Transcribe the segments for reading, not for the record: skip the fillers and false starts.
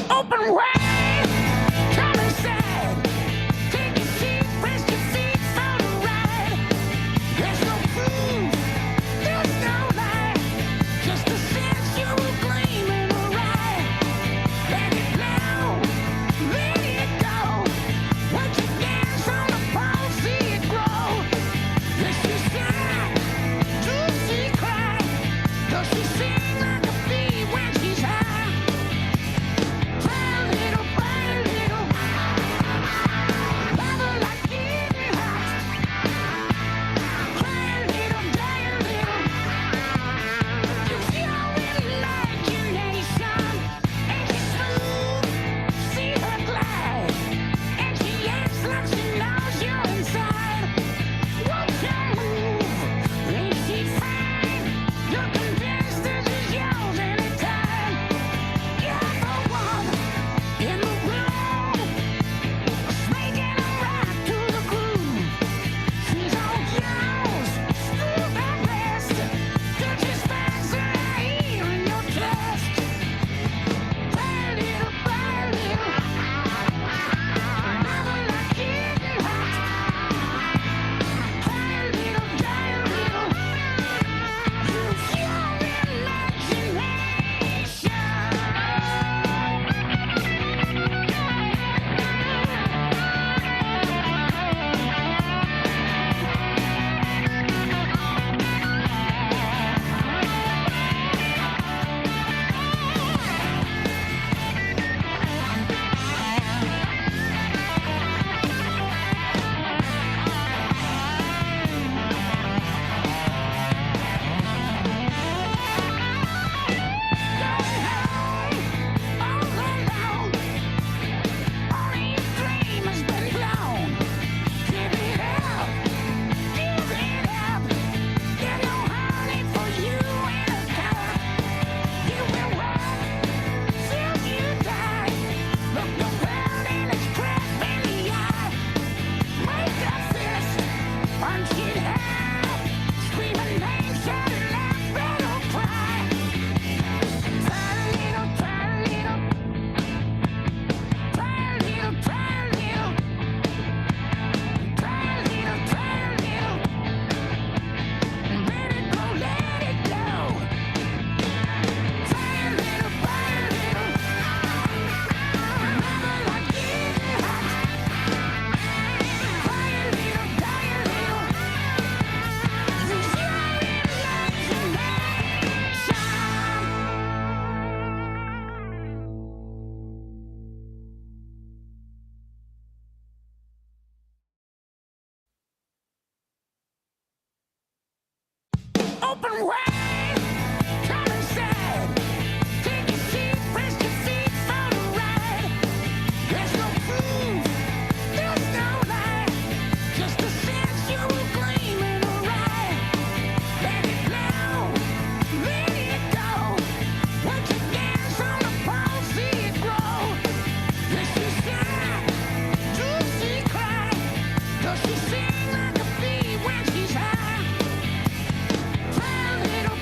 Open wide, come inside. Take a seat, rest your feet for the ride. There's no proof, there's no lie, just a sensual gleam in her eye. Let it blow, let it go. Once you dance on the pole, see it grow. Yes, she sigh, does she cry? Does she sing like a bee when she's high? Try a little, bite a little, love her like getting hot. Cry a little, die a little, use your imagination. And she's smooth, see her glide, and she acts like she knows you're inside. Won't you move? Ain't she fine? You're convinced this is yours anytime. You're the one in the room, making a ride to the groove. She's all yours, smooth and blessed. Could you sponsor here in your chest? Try a little, bite a little, love her like getting hot. Try a little, die a little, use your imagination. Punch it high, screaming names, shout it loud, better cry. Try a little, try a little, try a little, try a little, try a little, try a little, let it go, let it go. Try a little, buy a little, never like getting hot. Try a little, die a little, use your imagination. Open wide, come inside. Take a seat, rest your feet for the ride. There's no proof, there's no lie, just a sensual gleam in her eye. Let it blow, let it go. Once you dance on the pole, see it grow. Yes, she sigh, does she cry? Does she sing like a bee when she's high? Try a little,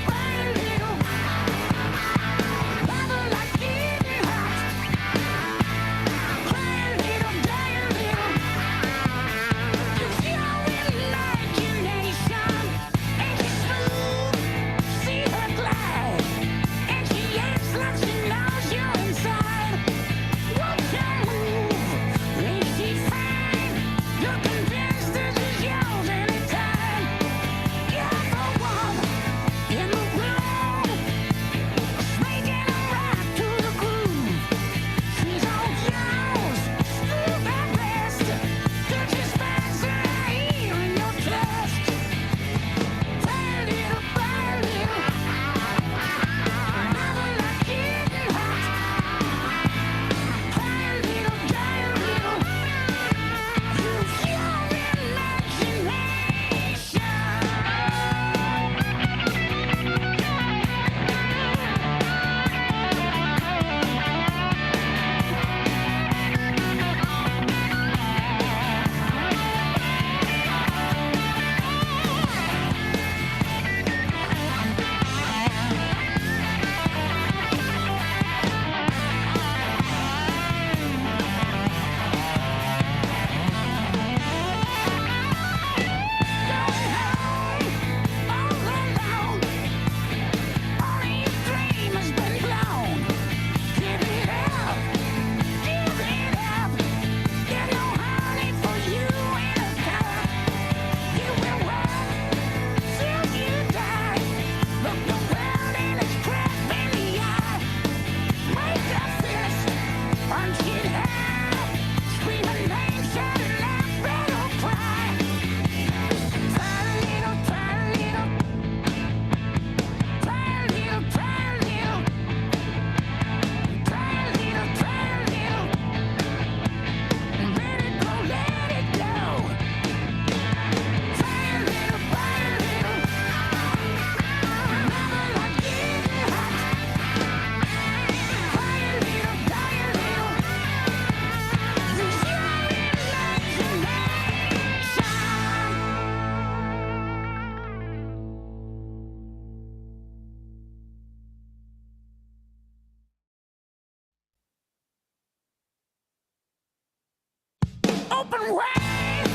Open wide,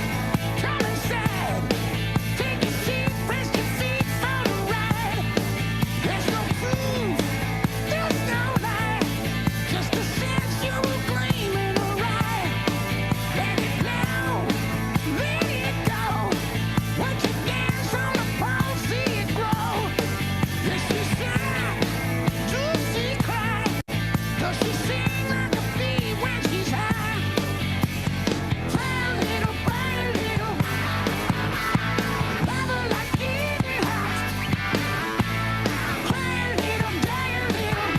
come inside. Take a seat, rest your feet for the ride. There's no proof, there's no lie, just a sensual gleam in her eye. Let it blow, let it go. Once you dance on the pole, see it grow. Yes, she sigh, do she cry? Does she sing like a bee when she's high? Fly a little, fly a little, love her like getting hot. Fly a little, die a little,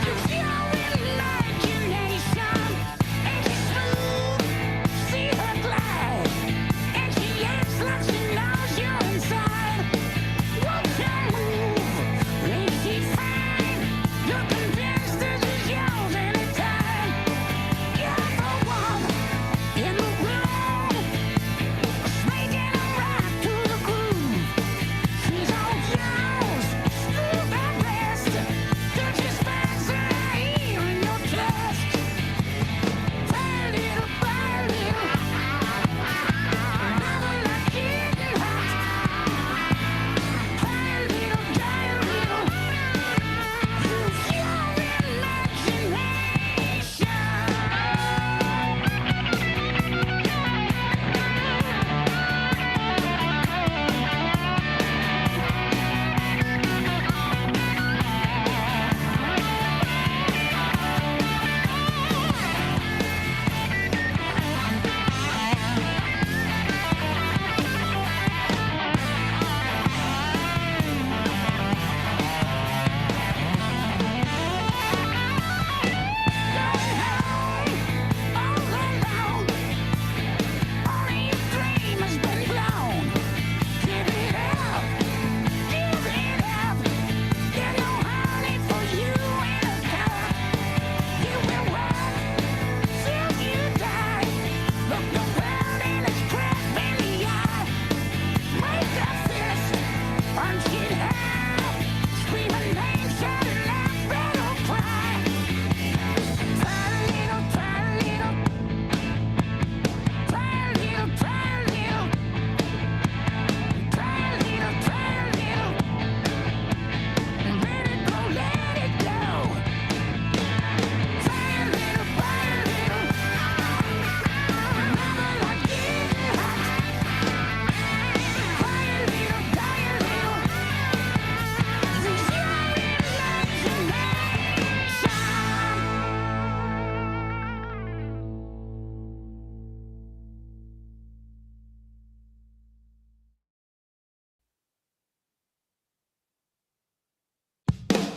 you feel really like your nation. And she's smooth, see her glide, and she acts like she knows you're inside. Won't you move? Ain't she fine? You're convinced that she's yours anytime. You're the one in the room, making a rock to the groove. She's all yours, screw that rest. Don't you spaz her here in your chest? Fly a little, never like getting hot. Fly a little, die a little, use your imagination.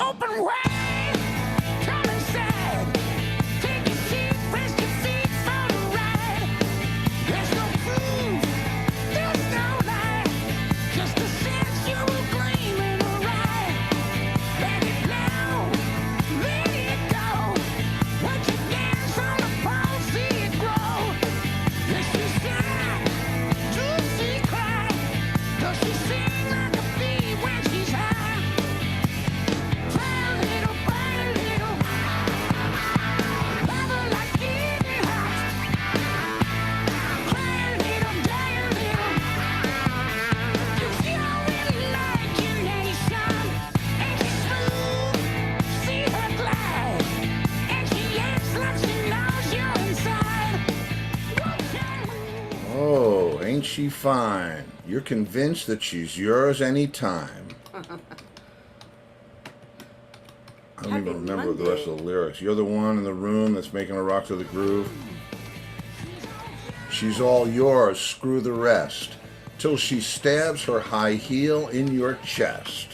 Open wide, come inside. Take a seat, rest your feet for the ride. There's no proof, there's no lie, just a sensual gleam in her eye. Let it blow, let it go. Once you dance on the pole, see it grow. Yes, she sigh, do she cry? Does she sing like a bee when she's high? Fly a little, love her like getting hot. Fly a little, die a little, you feel really like your nation. And she's smooth, see her glide, and she acts like she knows you're inside. Won't you move? Oh, ain't she fine? You're convinced that she's yours anytime. I don't Happy even remember the rest Monday. of the lyrics. You're the one in the room that's making a rock to the groove. She's all yours, screw the rest, till she stabs her high heel in your chest.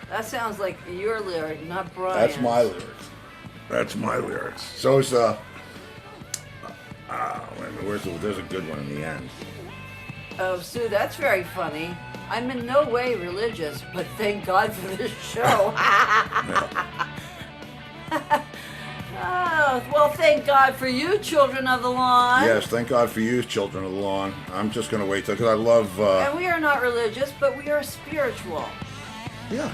That sounds like your lyric, not Brian's. That's my lyrics. That's my lyrics. So it's wait a minute, there's a good one in the end. Oh, Sue, that's very funny. I'm in no way religious, but thank God for this show. Oh, well, thank God for you, children of the lawn. Yes, thank God for you, children of the lawn. I'm just going to wait till, because I love... And we are not religious, but we are spiritual. yeah.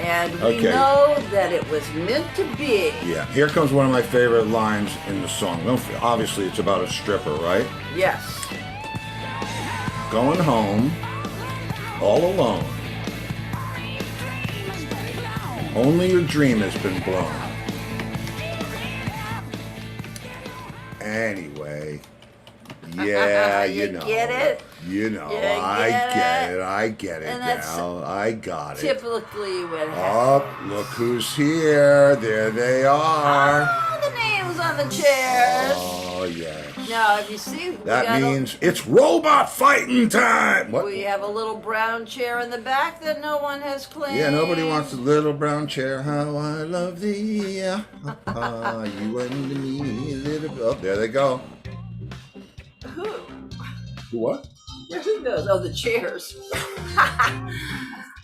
And we Okay. know that it was meant to be. Yeah, here comes one of my favorite lines in the song. Obviously, it's about a stripper, right? Yes. Going home, all alone. Only your dream has been blown. Anyway, yeah, you know. Get it? You know, You I get get it? it. I get it And that's now. I got it. Typically what Oh, happens. look who's here. There they are. Oh, the names on the chairs. Oh, yes. Now, if you see, That means it's robot fighting time. What? we have a little brown chair in the back that no one has claimed. Yeah, nobody wants a little brown chair. How I love thee. You and me, little. Oh, there they go. Who? What? Yeah, who knows? Oh, the chairs.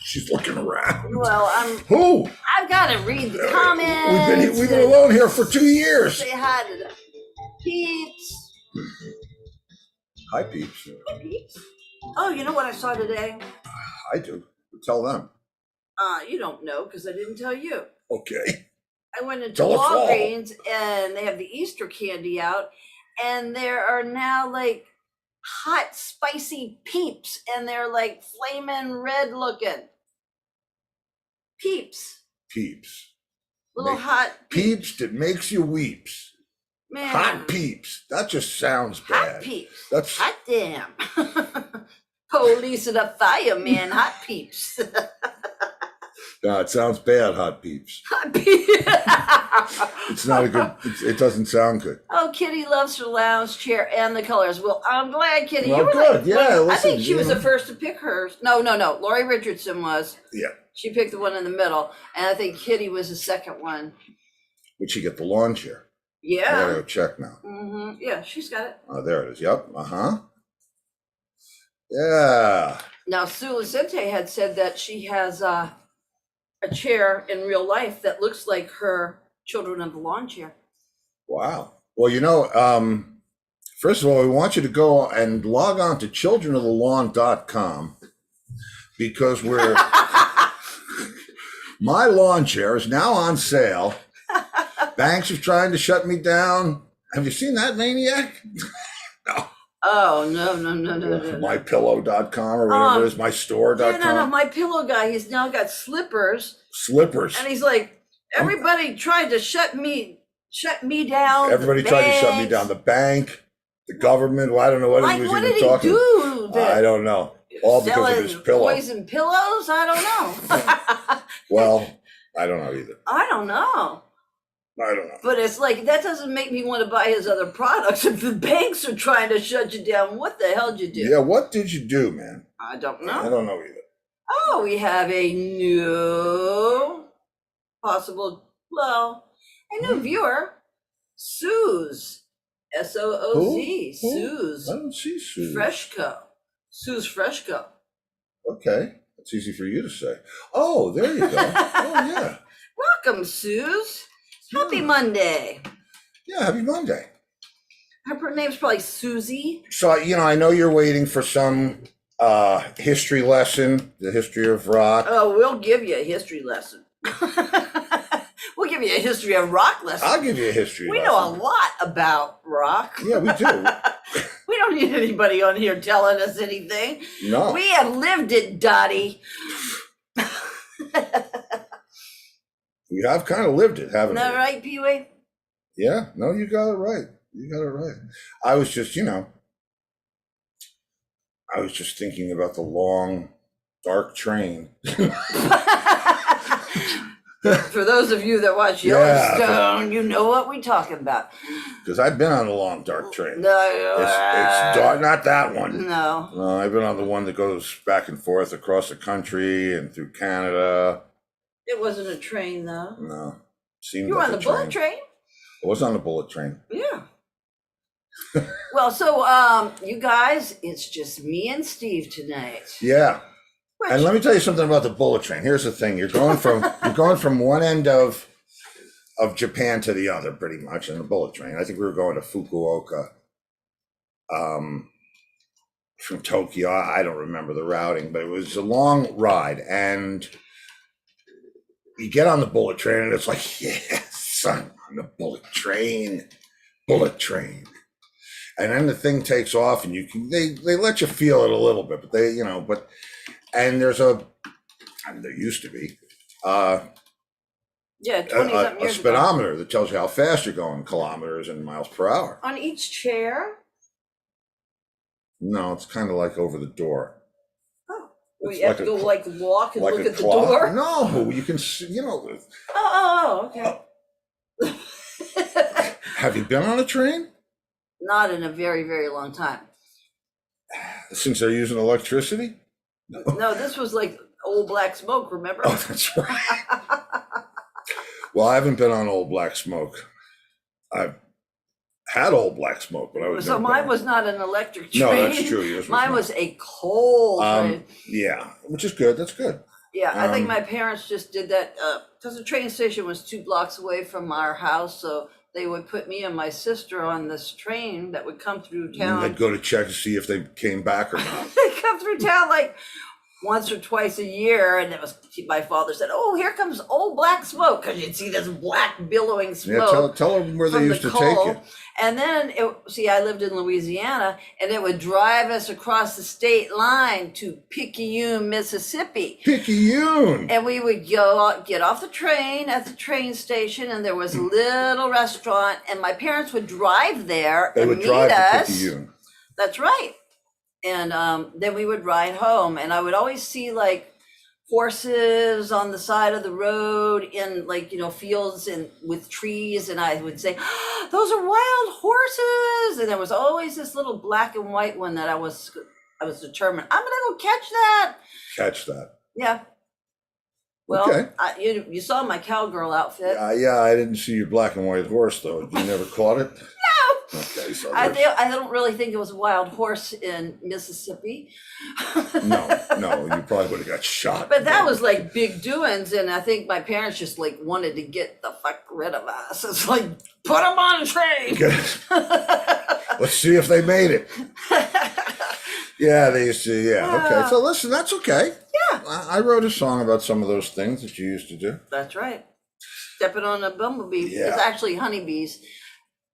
She's looking around. Well, Who? I've got to read the comments. We've been alone here for 2 years. Say hi to the peeps. Hi, peeps. Hi, peeps. Oh, you know what I saw today? I do. Tell them. You don't know because I didn't tell you. Okay. I went into Tell us all. Walgreens and they have the Easter candy out, and there are now like hot, spicy peeps, and they're like flaming red looking. Peeps. Peeps. Little Make- hot Peeps that makes you weeps. man. Hot peeps. That just sounds Hot bad. peeps. That's Hot damn. Police and a fireman. Hot peeps. no, it sounds bad, hot peeps. Hot peeps. It's not a good. It doesn't sound good. Oh, Kitty loves her lounge chair and the colors. Well, I'm glad, Kitty. Well, you were good. like, Yeah, well, I listen, think she you was know. the first to pick hers. No. Lori Richardson was. Yeah. She picked the one in the middle, and I think Kitty was the second one. Would she get the lawn chair? I gotta Yeah. go check now. Yeah, she's got it. Oh, there it is. Yep. Yeah. Now, Sue Lucente had said that she has a chair in real life that looks like her Children of the Lawn chair. Wow. Well, first of all, we want you to go and log on to childrenofthelawn.com because my lawn chair is now on sale. Banks are trying to shut me down. Have you seen that maniac? Oh, no. MyPillow.com or whatever it is, MyStore.com. No, My Pillow guy, he's now got slippers, Slippers. and he's like, everybody tried to shut me down. Everybody the tried to shut me banks. down. The bank, the government. Well, I don't know what he Like, was what even did he talking. do? I don't know. All because of Selling his pillow. poison pillows? I don't know. Well, I don't know either. I don't know. I don't know. But it's like, that doesn't make me want to buy his other products. If the banks are trying to shut you down, what the hell did you do? Yeah, what did you do, man? I don't I know. don't know either. Oh, we have a new new viewer, Suze. Sooz. Who? Suze. I don't see Sue. Freshco. Suze Freshco. Okay, that's easy for you to say. Oh, there you go. Oh, yeah. Welcome, Suze. Happy Monday. Yeah, happy Monday. Her name's probably Susie. So, I know you're waiting for some history lesson, the history of rock. Oh, we'll give you a history lesson. We'll give you a history of rock lesson. I'll give you a history We lesson. know a lot about rock. Yeah, we do. We don't need anybody on here telling us anything. No. We have lived it, Dottie. We have kind of lived it, haven't Isn't that we? right, Pee-wee? Yeah, no, you got it right. You got it right. I was just, thinking about the long, dark train. For those of you that watch Yeah. Yellowstone, you know what we're talking about. Because I've been on the long, dark train. No, It's dark, not that one. No. No, I've been on the one that goes back and forth across the country and through Canada. It wasn't a train, though. No, seemed You were like on the a bullet train? I was on the bullet train. Yeah. Well, so you guys, it's just me and Steve tonight. Yeah. Which, And let me tell you something about the bullet train. Here's the thing: you're going from one end of Japan to the other, pretty much, in the bullet train. I think we were going to Fukuoka, from Tokyo. I don't remember the routing, but it was a long ride, and you get on the bullet train and it's like, yeah, son, on the bullet train. And then the thing takes off and they let you feel it a little bit, but and there used to be, Yeah, 20 something a years ago. speedometer that tells you how fast you're going, kilometers and miles per hour. On each chair? No, it's kind of like over the door. Oh. Well, It's you have like to a go like walk and Like look a at the clock. door? No, you can see, Oh, okay. have you been on a train? Not in a very, very long time. Since they're using electricity? No, this was like old black smoke, remember? Oh, that's right. Well, I haven't been on old black smoke. I've had old black smoke, but I was So mine was not an electric train. No, that's true. Yours Mine not. was a coal train. Yeah, which is good. That's good. Yeah, I think my parents just did that because the train station was 2 blocks away from our house, so they would put me and my sister on this train that would come through And town. I'd go to check to see if they came back or not. They come through town like once or twice a year, and it was my father said, "Oh, here comes old black smoke," because you'd see this black billowing Yeah, smoke. tell them where they from used the to take coal. you. And then, I lived in Louisiana, and it would drive us across the state line to Picayune, Mississippi. Picayune. And we would get off the train at the train station, and there was a little restaurant, and my parents would drive there They and would meet drive to us. Picayune. That's right. And then we would ride home, and I would always see like horses on the side of the road in fields and with trees, and I would say, "Oh, those are wild horses." And there was always this little black and white one that I was determined, I'm gonna go catch that. Catch that. Yeah. Well, Okay. you saw my cowgirl outfit. Yeah, I didn't see your black and white horse though. You never caught it? No. Okay, so I don't really think it was a wild horse in Mississippi. no, you probably would have got shot. But that was like big doings, and I think my parents just like wanted to get the fuck rid of us. It's like, put them on a train. Let's see if they made it. Yeah, they used to. Yeah, okay. So listen, that's okay. Yeah. I wrote a song about some of those things that you used to do. That's right. Stepping on a bumblebee. Yeah. It's actually honeybees,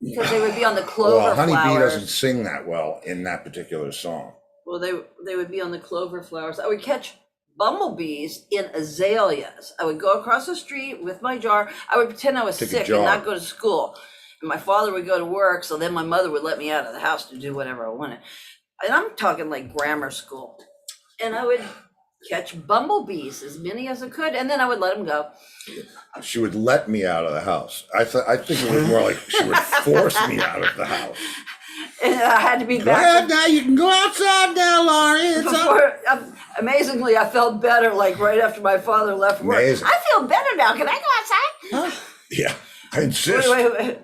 because they would be on the clover Well, honeybee flowers. doesn't sing that well in that particular song. Well, they would be on the clover flowers. I would catch bumblebees in azaleas. I would go across the street with my jar. I would pretend I was Take a sick jar. and not go to school. And my father would go to work, so then my mother would let me out of the house to do whatever I wanted. And I'm talking like grammar school. And I would catch bumblebees, as many as I could, and then I would let them go. She would let me out of the house. I think it was more like she would force me out of the house. And I had to be Go back. ahead now, you can go outside now, Laurie. It's up. Before, amazingly, I felt better like right after my father left work. Amazing. I feel better now. Can I go outside? Yeah, I insist. Wait.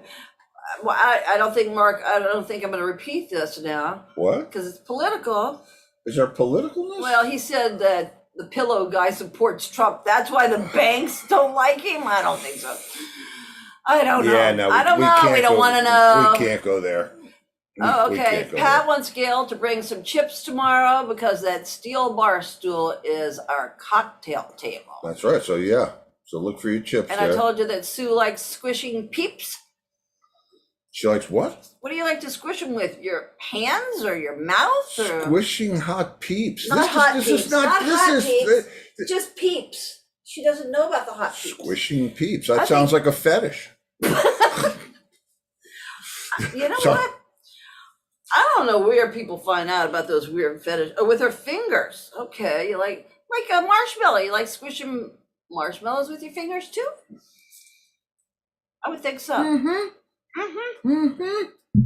Well, I don't think, Mark, I don't think I'm going to repeat this now What? because it's political. Is there politicalness? Well, he said that the pillow guy supports Trump. That's why the banks don't like him. I don't think so. I don't know. Yeah, no, I don't know. can't We don't go- want to know. We can't go there. Oh, We okay. can't go Pat there. wants Gail to bring some chips tomorrow because that steel bar stool is our cocktail table. That's right. So yeah. So look for your chips And there. I told you that Sue likes squishing peeps. She likes what? What do you like to squish them with? Your hands or your mouth? Or Squishing hot peeps. Not hot this peeps, is not. not This hot is peeps. Just peeps. She doesn't know about the hot peeps. squishing peeps. That I sounds like a fetish. You know So- what? I don't know where people find out about those weird fetish. Oh, with her fingers. Okay, you like a marshmallow. You like squishing marshmallows with your fingers too? I would think so. I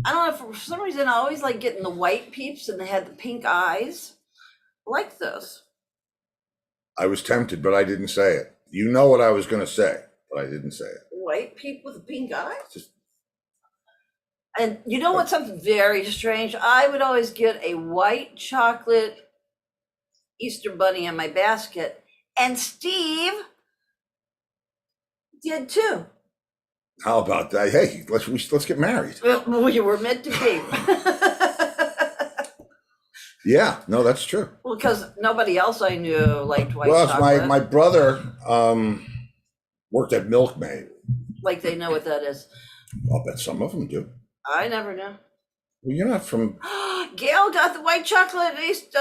don't know, for some reason I always like getting the white peeps and they had the pink eyes. I like those. I was tempted, but I didn't say it. You know what I was going to say, but I didn't say it. White peep with a pink eye? Just- And you know what's something very strange? I would always get a white chocolate Easter bunny in my basket, and Steve did too. How about that? Hey, let's get married. We were meant to be. Yeah, no, that's true. Well, because nobody else I knew liked white Well, it's chocolate. my brother. worked at Milkmaid. Like they know what that is. I'll bet some of them do. I never knew. Well, you're not from. Gail got the white chocolate iced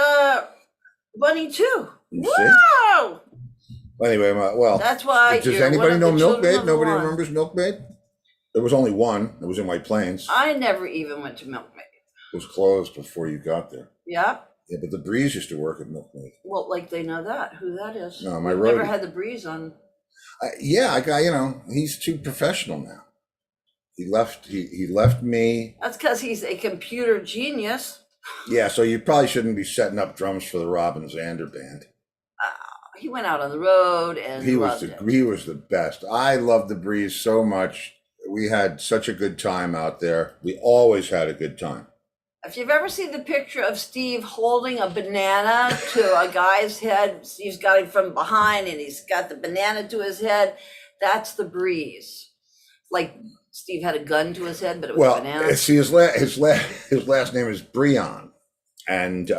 bunny too. You see? Wow! Anyway, well, That's why. does you're anybody one know of the children Milkmaid? of the Nobody lawn. remembers Milkmaid? There was only one. It was in White Plains. I never even went to Milkmaid. It was closed before you got there. Yeah. Yeah, but the Breeze used to work at Milkmaid. Well, like they know that who that is. No, my We've never roadie. had the breeze on. Yeah, I got, he's too professional now. He left me. That's because he's a computer genius. Yeah, so you probably shouldn't be setting up drums for the Robin Zander band. He went out on the road and He was loved it. he was the best. I loved the Breeze so much. We had such a good time out there. We always had a good time. If you've ever seen the picture of Steve holding a banana to a guy's head, Steve's got him from behind and he's got the banana to his head, that's the breeze. Like Steve had a gun to his head, but it was a banana. Well, see, his last name is Breon, and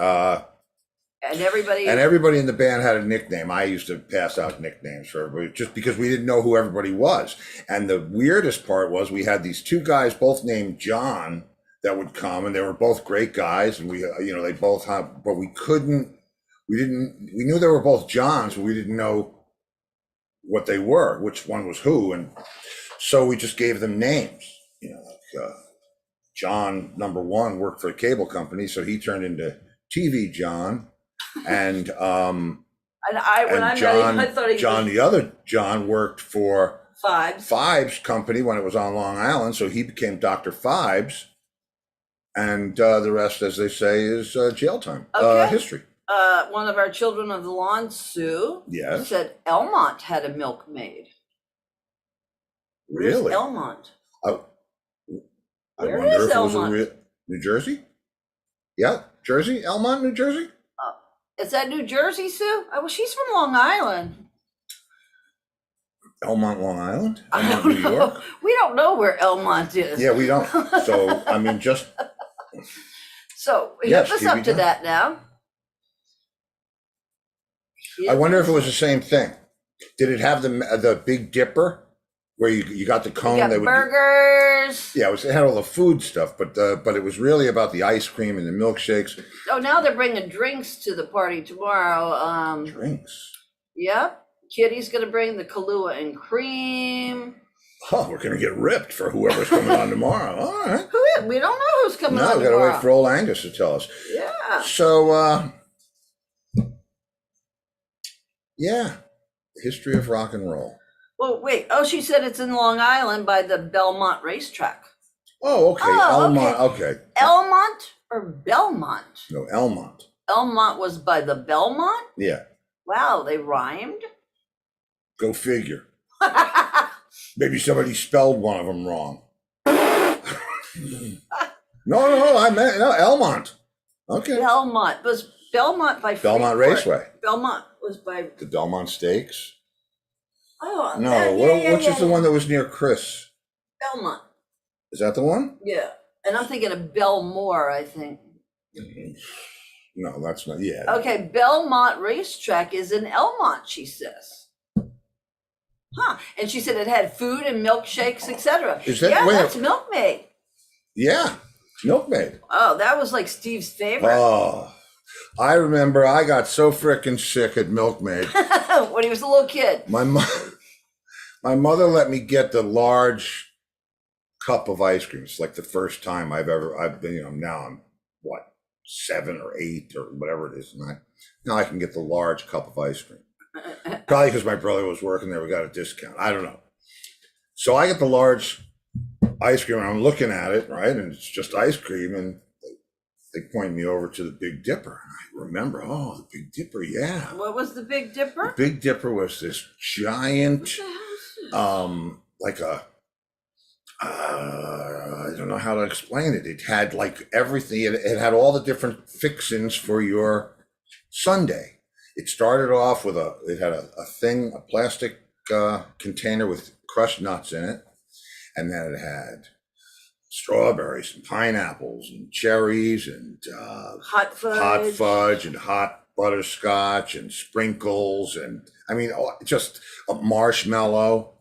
everybody in the band had a nickname. I used to pass out nicknames for everybody just because we didn't know who everybody was. And the weirdest part was we had these two guys, both named John, that would come, and they were both great guys, and we, they both had, but we knew they were both Johns, but we didn't know what they were, which one was who, and so we just gave them names, John number one worked for a cable company, so he turned into TV John, and when I met John, him, I thought he John, was the other John worked for Fibes. Fibes Company when it was on Long Island, so he became Dr. Fibes. And the rest, as they say, is jail time, Okay. history. One of our children of the lawn, Sue, Yes. said Elmont had a milkmaid. Where's Really? Elmont? I Where wonder is if it was Elmont? New Jersey? Yeah, Jersey? Elmont, New Jersey? Is that New Jersey, Sue? Oh, well, she's from Long Island. Elmont, Long Island? I Elmont, don't New know. York? We don't know where Elmont is. Yeah, we don't. So, I mean, just, So Yes, hip us Stevie up to John. that now. I wonder if it was the same thing. Did it have the Big Dipper where you got the cone? We got they would burgers. Yeah, it had all the food stuff, but it was really about the ice cream and the milkshakes. Oh, now they're bringing drinks to the party tomorrow. Drinks. Yep. Kitty's gonna bring the Kahlua and cream. Oh, we're gonna get ripped for whoever's coming on tomorrow. All right. Who is? We don't know who's coming No, on we gotta tomorrow. wait for old Angus to tell us. Yeah. So, yeah, history of rock and roll. Well, wait. Oh, she said it's in Long Island by the Belmont racetrack. Oh, okay, Oh, Elmont. Okay, Elmont or Belmont? no, Elmont. Elmont was by the Belmont? Yeah, Wow, they rhymed. go figure. Maybe somebody spelled one of them wrong. No, I meant no Elmont. Okay, Belmont was Belmont by Belmont Freeport. Raceway. Belmont was by The Belmont Stakes. oh No, yeah, which is the one that was near Chris? Belmont. Is that the one? Yeah, and I'm thinking of Belmore. I think. No, that's not. Yeah. Okay, Belmont Racetrack is in Elmont. She says. Huh? And she said it had food and milkshakes, etc. Is that- yeah? wait, That's Milkmaid. Yeah, Milkmaid. Oh, that was like Steve's favorite. Oh, I remember I got so frickin' sick at Milkmaid. When he was a little kid. My mother let me get the large cup of ice cream. It's like the first time I've been, now I'm what, 7 or 8 or whatever it is. And now I can get the large cup of ice cream. Probably because my brother was working there, we got a discount. I don't know. So I get the large ice cream and I'm looking at it, right? And it's just ice cream. And they point me over to the Big Dipper. And I remember, oh, the Big Dipper, yeah. What was the Big The Dipper? Big Dipper was this giant, What the hell is this? like I don't know how to explain it. It had like everything. It had all the different fixings for your sundae. It started off with it had a plastic container with crushed nuts in it. And then it had strawberries and pineapples and cherries and Hot fudge. hot fudge and hot butterscotch and sprinkles. And I mean, just a marshmallow.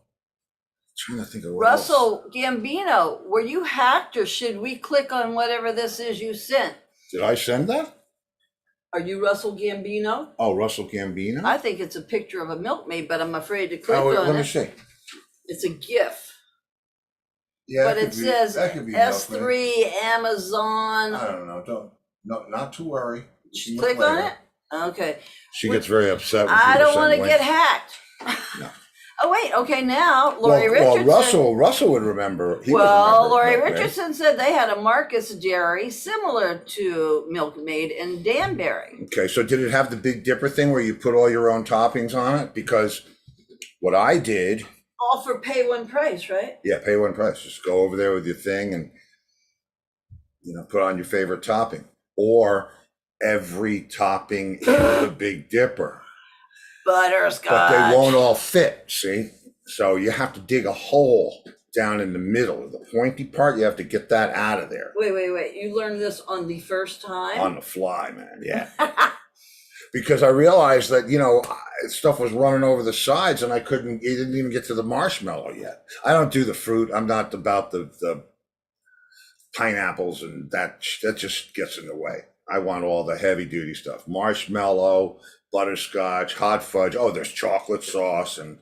trying to think of what else. Russell Gambino, were you hacked or should we click on whatever this is you sent? Did I send that? Are you Russell Gambino? Oh, Russell Gambino? I think it's a picture of a milkmaid, but I'm afraid to click Oh, wait, on let me it. see. It's a GIF. Yeah, But it says that could be S3 Amazon. I don't know. Not to worry. Just click on it? Okay. She gets very upset when I people don't want to send get links. hacked. No. Oh, wait. Okay, now Lori Richardson. Well, Russell would remember. He would Well, remember Lori Milkmaid. Richardson said they had a Marcus Dairy similar to Milkmaid and Danbury. Okay, so did it have the Big Dipper thing where you put all your own toppings on it? Because what I did, All for pay one price, right? yeah, pay one price. Just go over there with your thing and, put on your favorite topping. Or every topping in the Big Dipper. Butterscotch. But they won't all fit, see? So you have to dig a hole down in the middle. The pointy part, you have to get that out of there. Wait. You learned this on the first time? On the fly, man, yeah. Because I realized that, stuff was running over the sides and it didn't even get to the marshmallow yet. I don't do the fruit. I'm not about the pineapples and that just gets in the way. I want all the heavy duty stuff. Marshmallow, butterscotch, hot fudge. Oh, there's chocolate sauce and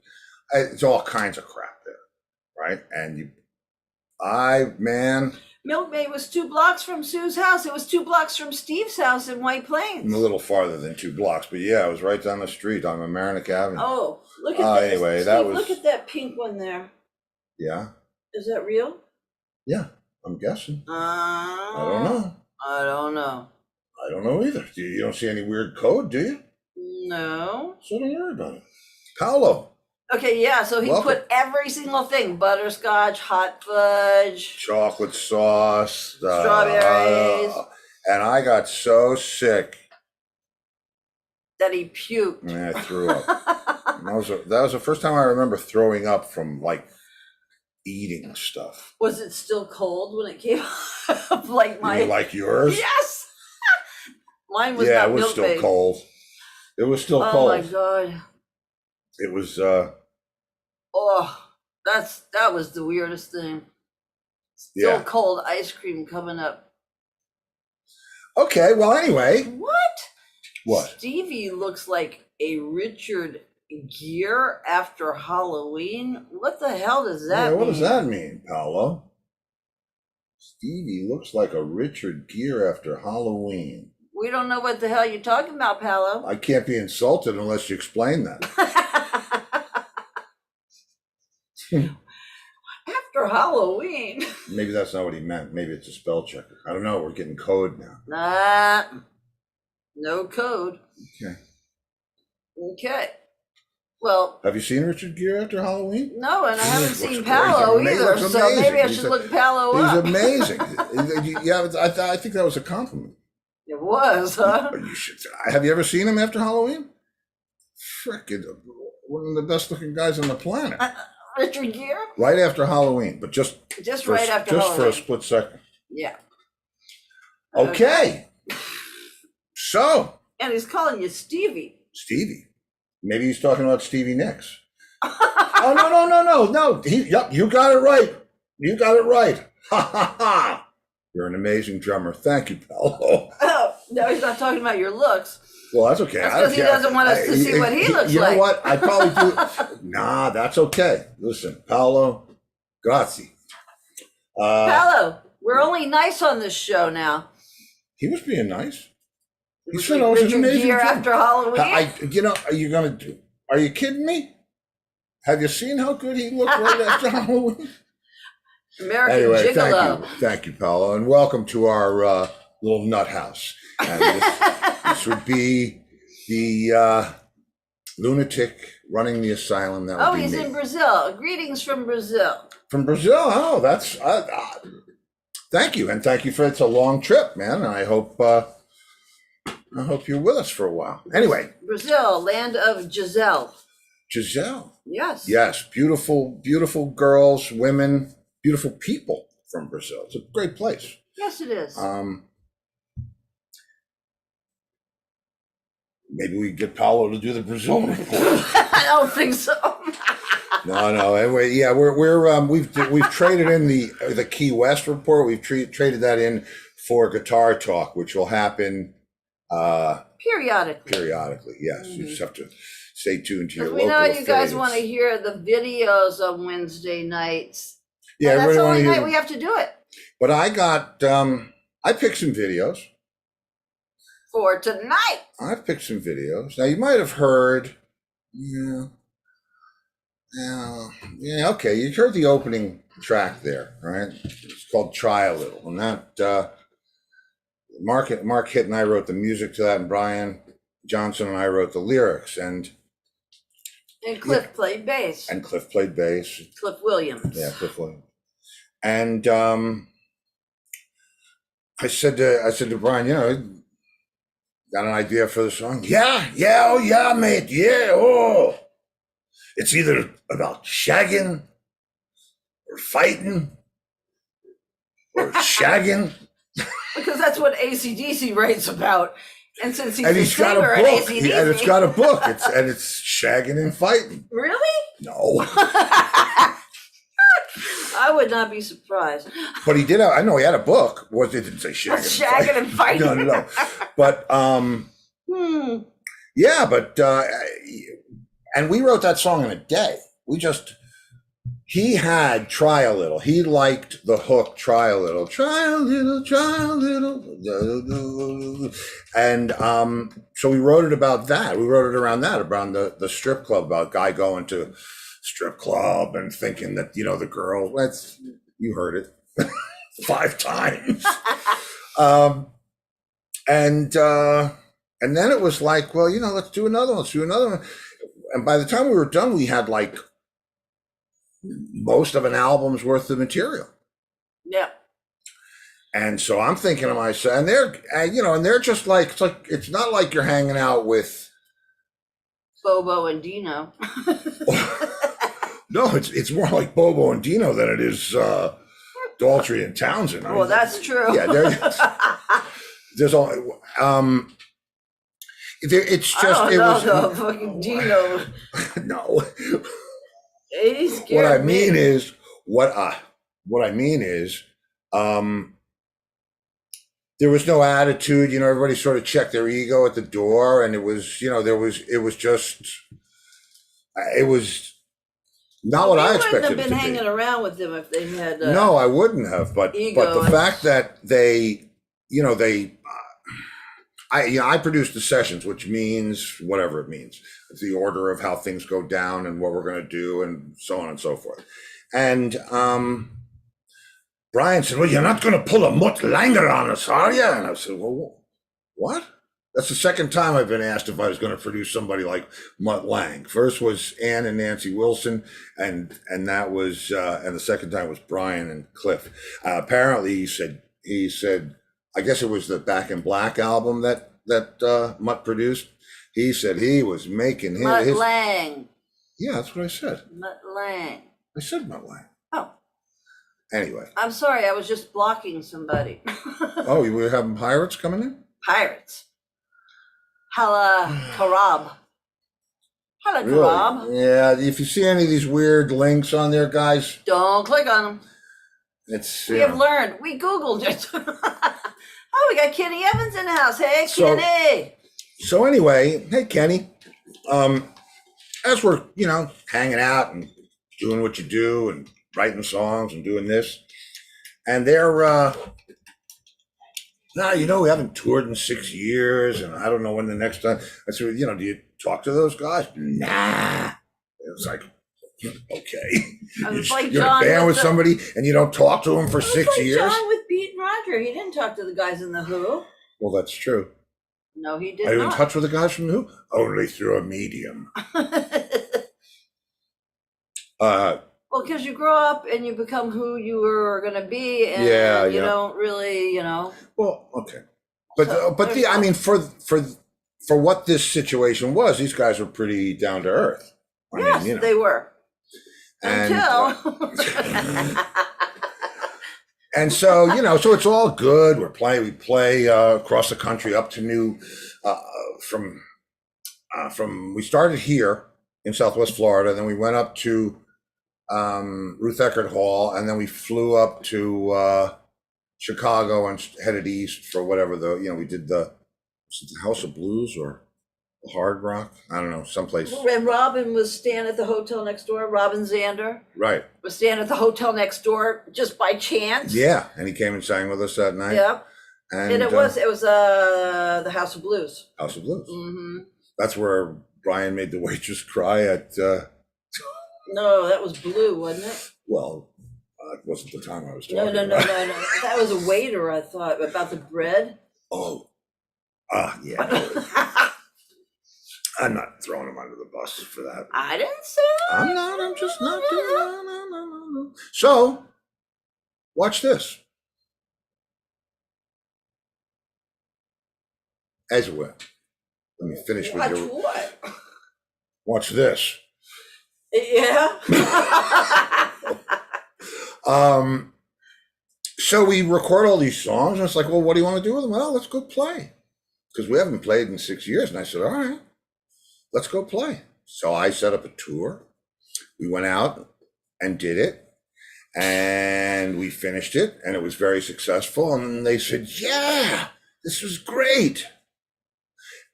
it's all kinds of crap there, right? And Milkmaid was 2 blocks from Sue's house. It was 2 blocks from Steve's house in White Plains. I'm a little farther than 2 blocks, but yeah, it was right down the street on Mamaroneck Avenue. Oh, look at that. Anyway, Steve, that was. Look at that pink one there. Yeah, Is that real? yeah, I'm guessing. I don't know. I don't know. I don't know either. You don't see any weird code, do you? No. So don't worry about it. Paolo, Okay, yeah, so he Welcome. put every single thing. Butterscotch, hot fudge. chocolate sauce, Strawberries. and I got so sick, That he puked. and I threw up. And that was the first time I remember throwing up from like eating stuff. Was it still cold when it came up? Like You my. mean like yours? Yes! Mine was Yeah, not it was milk-based. still cold. It was still Oh cold. my God. It was. Oh, that was the weirdest thing. Still Yeah. cold ice cream coming up. Okay. Well, anyway. What? Stevie looks like a Richard Gere after Halloween. What the hell does that Yeah, mean? what does that mean, Paolo? Stevie looks like a Richard Gere after Halloween. We don't know what the hell you're talking about, Paolo. I can't be insulted unless you explain that. After Halloween. Maybe that's not what he meant. Maybe it's a spell checker. I don't know. We're getting code now. Nah, no code. Okay. Okay. Well, Have you seen Richard Gere after Halloween? no, and I haven't Looks seen great. Paolo He either, looks so amazing. maybe I He's should a- look Paolo He's up. amazing. Yeah, I think that was a compliment. It was, huh? You should. Have you ever seen him after Halloween? Frickin' one of the best looking guys on the planet. Richard Gere? Right after Halloween, but just Right after just Halloween. for a split second. Yeah. Okay. So, And he's calling you Stevie. Stevie. Maybe he's talking about Stevie Nicks. Oh, no. Yep, you got it right. You got it right. Ha, ha, ha. You're an amazing drummer. Thank you, Paolo. Oh, no, he's not talking about your looks. Well, that's okay. That's I don't 'cause he care. doesn't want us to see what he looks You like. know what? I probably do. Nah, that's okay. Listen, Paolo, grazie. Paolo, we're only nice on this show now. He was being nice. He Richard- said I was an Richard amazing Gere drummer. after Halloween? Are you kidding me? Have you seen how good he looked right after Halloween? American Anyway, Gigolo. thank you, Paolo, and welcome to our little nut house. And this would be the lunatic running the asylum. That would Oh, be he's me. in Brazil. Greetings from Brazil. From Brazil. Oh, that's thank you, and thank you for it's a long trip, man. And I hope you're with us for a while. Anyway, Brazil, land of Giselle. Giselle. Yes. Yes, beautiful, beautiful girls, women, beautiful people from Brazil. It's a great place. Yes, it is. Maybe we get Paolo to do the Brazil report. I don't think so. No. Anyway, yeah, we've traded in the Key West report. We've traded that in for Guitar Talk, which will happen periodically. Yes, you just have to stay tuned to your Because we local know you guys affiliates. want to hear the videos on Wednesday nights. Yeah, And that's everybody the wanna only hear- night we have to do it But I got I picked some videos. for tonight. I've picked some videos. Now you might have heard, okay. You heard the opening track there, right? It's called "Try a Little," and that Mark Hitt and I wrote the music to that, and Brian Johnson and I wrote the lyrics, and Cliff played bass. and Cliff played bass. Cliff Williams. Yeah, Cliff Williams. And I said to Brian, got an idea for the song? Oh yeah, mate, yeah, oh. It's either about shagging or fighting or shagging. Because that's what AC/DC writes about. And since he's And a he's got singer a at book. AC/DC. And it's got a book. It's shagging and fighting. Really? No. I would not be surprised. But he did have, I know he had a book. It didn't say shagging And fighting. No. But yeah, but and we wrote that song in a day. He had "Try a Little." He liked the hook, "Try a little, try a little, try a little." And so we wrote it about that. We wrote it around that, around the strip club, about a guy going to strip club and thinking that, the girl, you heard it 5 times. And then it was like, well, let's do another one. And by the time we were done, we had like most of an album's worth of material. Yeah. And so I'm thinking to myself, and they're just like, it's not like you're hanging out with Bobo and Dino. No, it's more like Bobo and Dino than it is Daltrey and Townsend. Well, that's true. Yeah, there's all. It's just I it don't was know, fucking Dino. no. He scared What I me. mean is what I mean is there was no attitude. Everybody sort of checked their ego at the door, and it was not what I expected You wouldn't have it been to hanging be. around with them if they had. No, I wouldn't have. But ego the fact that I produced the sessions, which means whatever it means. It's the order of how things go down and what we're going to do and so on and so forth. And Brian said, well, you're not going to pull a Mutt Langer on us, are you? And I said, well, what? That's the second time I've been asked if I was going to produce somebody like Mutt Lang. First was Ann and Nancy Wilson, and that was and the second time was Brian and Cliff. Apparently, he said, I guess it was the Back in Black album that Mutt produced. He said he was making his Mutt Lang. Yeah, that's what I said. Mutt Lang. I said Mutt Lang. Oh, Anyway. I'm sorry. I was just blocking somebody. Oh, you were having pirates coming in? Pirates. Hala Karab. Hala Really? Karab. Yeah, if you see any of these weird links on there, guys, Don't click on them. it's We have learned. We Googled it. Oh, we got Kenny Evans in the house. Hey, So- Kenny. So anyway, hey Kenny, as we're hanging out and doing what you do and writing songs and doing this, and they're we haven't toured in 6 years, and I don't know when the next time. I said, do you talk to those guys? Nah. It's like, okay, I was like you're in a John band with with the- somebody and you don't talk to them for It was 6 like years. John with Pete and Roger. He didn't talk to the guys in the Who. Well, that's true. No, he did Are you in not. touch with the guys from Who? Only through a medium. Well, because you grow up and you become who you were going to be, and Yeah, you yeah. don't really, Well, okay, but So, but there's I mean, for what this situation was, these guys were pretty down to earth. yes, they were. and Until and so so it's all good. We play across the country up to from we started here in Southwest Florida, then we went up to Ruth Eckerd Hall, and then we flew up to Chicago and headed east for whatever we did was it the House of Blues or the Hard Rock? I don't know, someplace. And Robin was staying at the hotel next door. Robin Zander Right. was staying at the hotel next door just by chance. Yeah, and he came and sang with us that night. Yep. And it was the House of Blues. House of Blues. Mm-hmm. That's where Brian made the waitress cry at. No, that was Blue, wasn't it? Well, it wasn't the time I was talking No. about. That was a waiter, I thought, about the bread. Oh. Yeah. I'm not throwing him under the bus for that. I didn't say that. I'm not. I'm just not doing no. So, watch this. As it went. Let me finish with you. What? Watch this. Yeah. So we record all these songs, and it's like, well, what do you want to do with them? Well, let's go play. Because we haven't played in 6 years. And I said, all right, let's go play. So I set up a tour. We went out and did it. And we finished it, and it was very successful. And they said, yeah, this was great.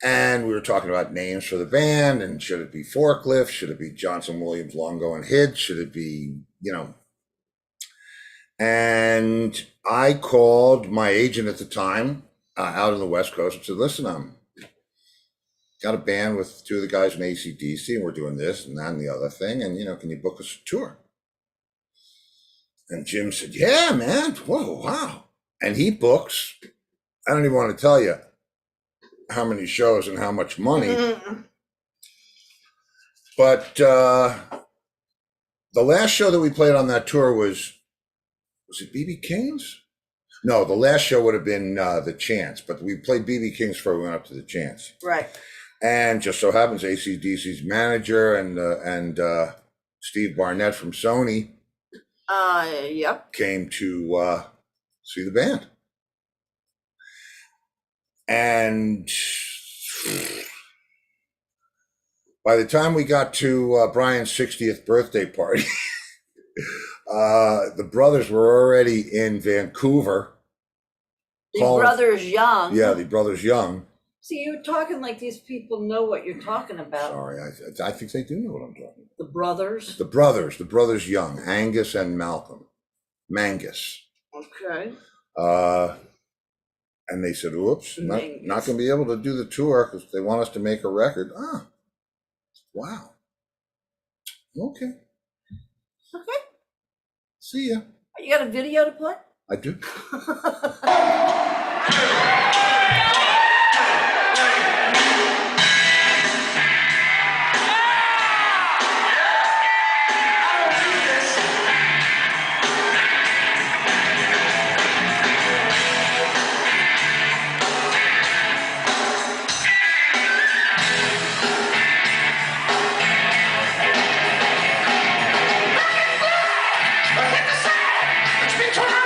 And we were talking about names for the band, and should it be Forklift? Should it be Johnson, Williams, Longo, and Hid? Should it be, And I called my agent at the time out on the West Coast and said, listen, got a band with two of the guys from AC/DC, and we're doing this and that and the other thing. And, can you book us a tour? And Jim said, yeah, man. Whoa, wow. And he books, I don't even want to tell you how many shows and how much money. Mm-hmm. But the last show that we played on that tour was it BB King's? No, the last show would have been the Chance, but we played BB King's before we went up to the Chance. Right. And just so happens AC/DC's manager and Steve Barnett from Sony yep. came to see the band. And by the time we got to Brian's 60th birthday party, the brothers were already in Vancouver. The Brothers Young. Yeah, the Brothers Young. See, you're talking like these people know what you're talking about. Sorry, I think they do know what I'm talking about. The brothers? The Brothers Young, Angus and Malcolm. Mangus. Okay. And they said, oops, not going to be able to do the tour because they want us to make a record. Wow. Okay. See ya. You got a video to play? I do. It's been torn out.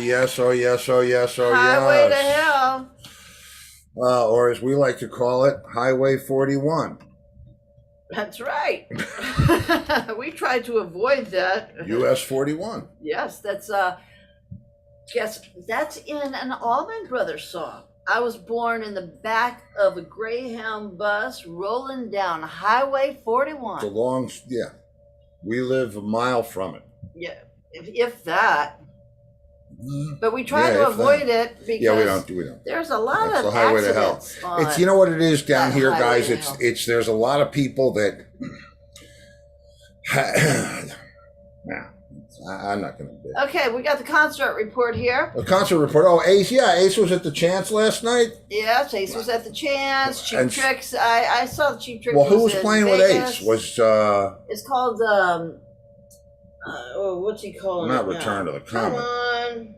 yes, oh yes, oh yes, oh Highway to yes. Hell. Or as we like to call it, Highway 41. That's right. We tried to avoid that. US 41. Yes, that's guess that's in an Allman Brothers song. I was born in the back of a Greyhound bus rolling down Highway It's a 41. long, yeah. We live a mile from it. Yeah, if that. Mm, But we try yeah, to if avoid it because Yeah, we don't. there's a lot It's of the highway to hell. accidents. On It's, you know what it is down that here, highway guys? to It's hell. there's a lot of people that nah, I'm not gonna do it. Okay, we got the concert report here. A concert report. Oh, Ace, yeah, Ace was at the Chance last night. Yes, Ace was at the Chance. Cheap And- Tricks. I saw the Cheap Tricks. Well, who was in playing with Vegas. Ace? Was It's called what's he calling not it now? Return to the Come Comet. on,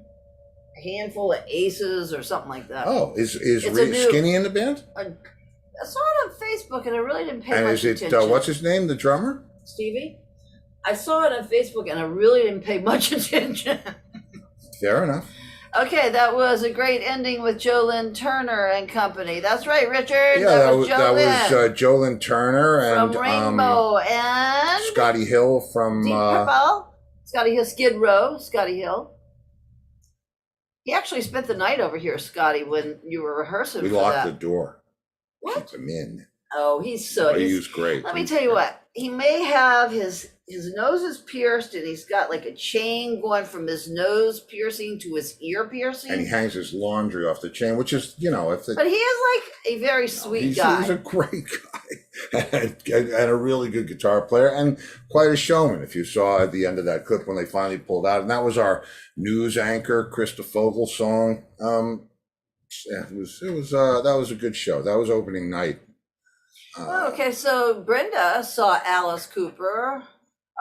a handful of aces or something like that. Oh, is It's a new- Skinny in the band? I saw it on Facebook and I really didn't pay And much is it attention. what's his name, the drummer? Stevie? I saw it on Facebook and I really didn't pay much attention. Fair enough. Okay, that was a great ending with Jolyn Turner and company. That's right, Richard. Yeah, that was Jolyn Jolyn Turner and from Rainbow and Scotty Hill from Deep Purple. Scotty Hill, Skid Row, Scotty Hill. He actually spent the night over here, Scotty, when you were rehearsing we for locked that. the door. What? Keep him in. Oh, he's so. Oh, he was great. Let me tell you what. He may have his nose is pierced, and he's got like a chain going from his nose piercing to his ear piercing. And he hangs his laundry off the chain, which is, if the, But he is like a very sweet guy. he's a great guy and a really good guitar player and quite a showman. If you saw at the end of that clip when they finally pulled out, and that was our news anchor Krista Fogel song. Yeah, it was that was a good show. That was opening night. Okay, so Brenda saw Alice Cooper.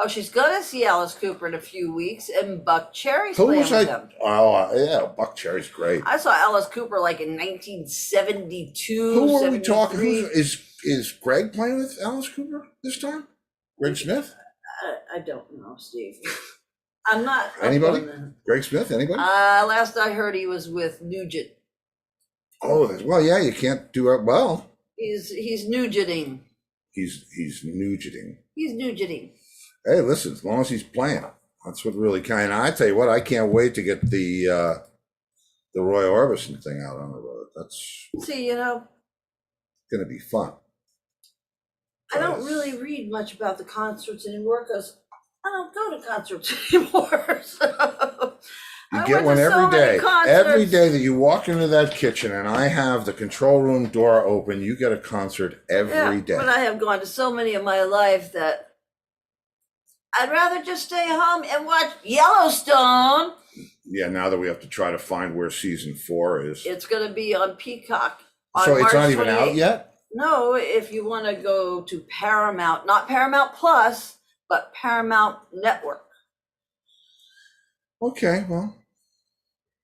Oh, she's gonna see Alice Cooper in a few weeks, and Buck Cherry's Who playing was with I? him. Oh, yeah, Buck Cherry's great. I saw Alice Cooper like in 1972. Who are we talking? 73. Is Greg playing with Alice Cooper this time? Greg Smith? I don't know, Steve. I'm not. up Anybody? on the- Greg Smith? Anybody? Last I heard, he was with Nugent. Well, yeah, you can't do it. Well, He's Nugenting. he's nugenting. He's Nugenting. Hey, listen, as long as he's playing, that's what really kind. I tell you what, I can't wait to get the Roy Orbison thing out on the road. That's See, you know, gonna be fun. I don't really read much about the concerts anymore because I don't go to concerts anymore. So You I get went one to so every many day. concerts. Every day that you walk into that kitchen and I have the control room door open, you get a concert every day. But I have gone to so many in my life that I'd rather just stay home and watch Yellowstone. Yeah, now that we have to try to find where season 4 is. It's going to be on Peacock. On So it's March not even out 28th. yet? No, if you want to go to Paramount, not Paramount Plus, but Paramount Network. Okay, well,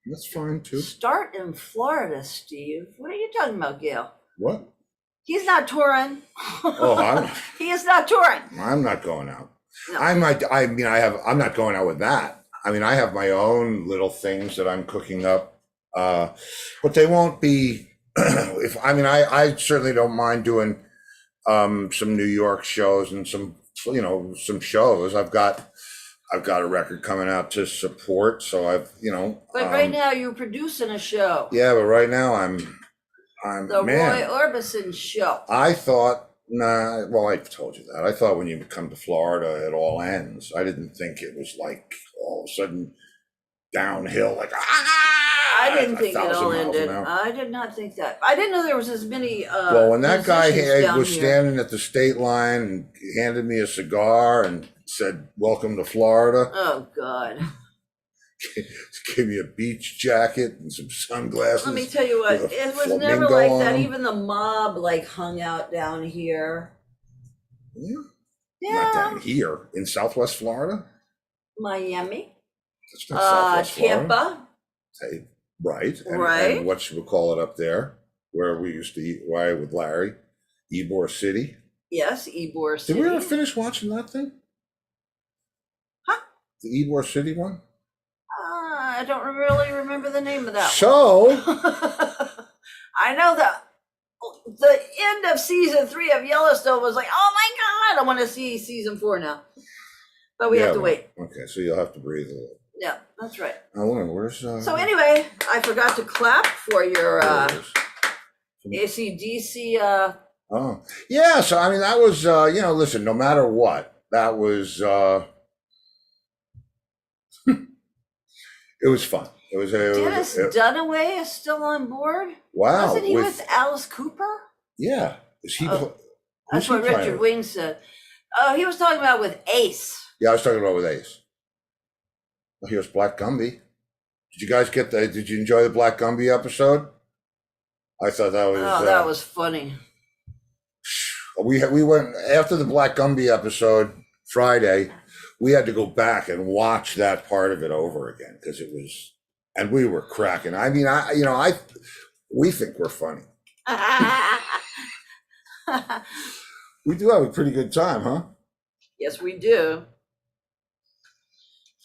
that's fine too. Start in Florida, Steve. What are you talking about, Gail? What? He's not touring. Oh, He is not touring. I'm not going out. No. I'm not going out with that. I mean, I have my own little things that I'm cooking up. But they won't be, I certainly don't mind doing, some New York shows and some shows. I've got a record coming out to support. So But right now you're producing a show. yeah, but right now I'm The man. Roy Orbison Show. I thought, well, I told you that. I thought when you come to Florida, it all ends. I didn't think it was like all of a sudden downhill, like, I didn't think it 1,000 all miles an ended. hour. I did not think that. I didn't know there was as many. Well, when that guy musicians down was here. standing at the state line and handed me a cigar and said, "Welcome to Florida," Oh God. gave me a beach jacket and some sunglasses. Let me tell you what, with a it was never flamingo like on that. 'em. Even the mob like hung out down here. Yeah. Yeah, Not down here in Southwest Florida. Miami, That's not Southwest Florida. Tampa. Hey, right. Right. And what should we call it up there, where we used to eat wine with Larry? Ybor City. Yes, Ybor City. Did we ever finish watching that thing? Huh? The Ybor City one? I don't really remember the name of that So, one. I know that the end of season 3 of Yellowstone was like, oh my God, I want to see season 4 now. But we have to wait. Okay, so you'll have to breathe a little. Yeah, that's right. Oh, where's So anyway, I forgot to clap for your there it is. AC/DC. Oh, yeah. So, I mean, that was, listen, no matter what, that was, it was fun. Dennis Dunaway is still on board? Wow. Wasn't he with Alice Cooper? Yeah. Is he, That's what Richard Wing said. Oh, he was talking about with Ace. Yeah, I was talking about with Ace. Well, here's Black Gumby. Did you guys did you enjoy the Black Gumby episode? I thought that was... that was funny. We went, after the Black Gumby episode, Friday, we had to go back and watch that part of it over again, because it was, and we were cracking. I mean, we think we're funny. We do have a pretty good time, huh? Yes, we do.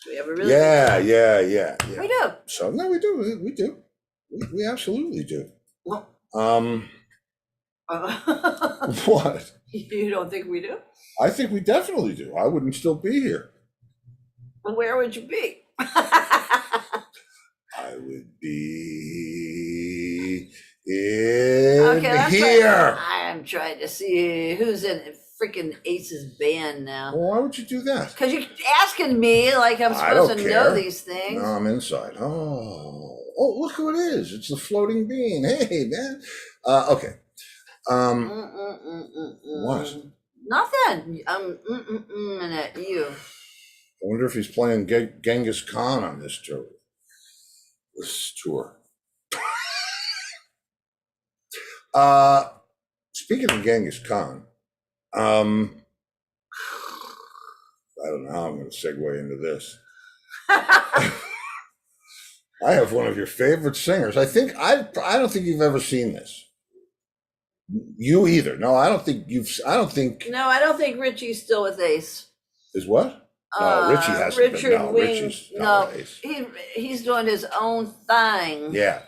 We have a really Yeah. We do. So no, we do. We do. We absolutely do. Well, What? You don't think we do? I think we definitely do. I wouldn't still be here. Well, where would you be? I would be in here. I'm trying to see who's in freaking Ace's band now. Well, why would you do that? Because you're asking me like I'm I don't supposed to care. know these things. No, I'm inside. Oh, look who it is. It's the floating bean. Hey, man. Okay. What? Nothing. I'm at you. I wonder if he's playing Genghis Khan on this tour. Speaking of Genghis Khan, I don't know how I'm going to segue into this. I have one of your favorite singers. I don't think you've ever seen this. You either. No, I don't think. No, I don't think Richie's still with Ace. Is what? No, Richie hasn't Richard been. No, Wing. Richie's not with Ace. He's doing his own thing. Yeah.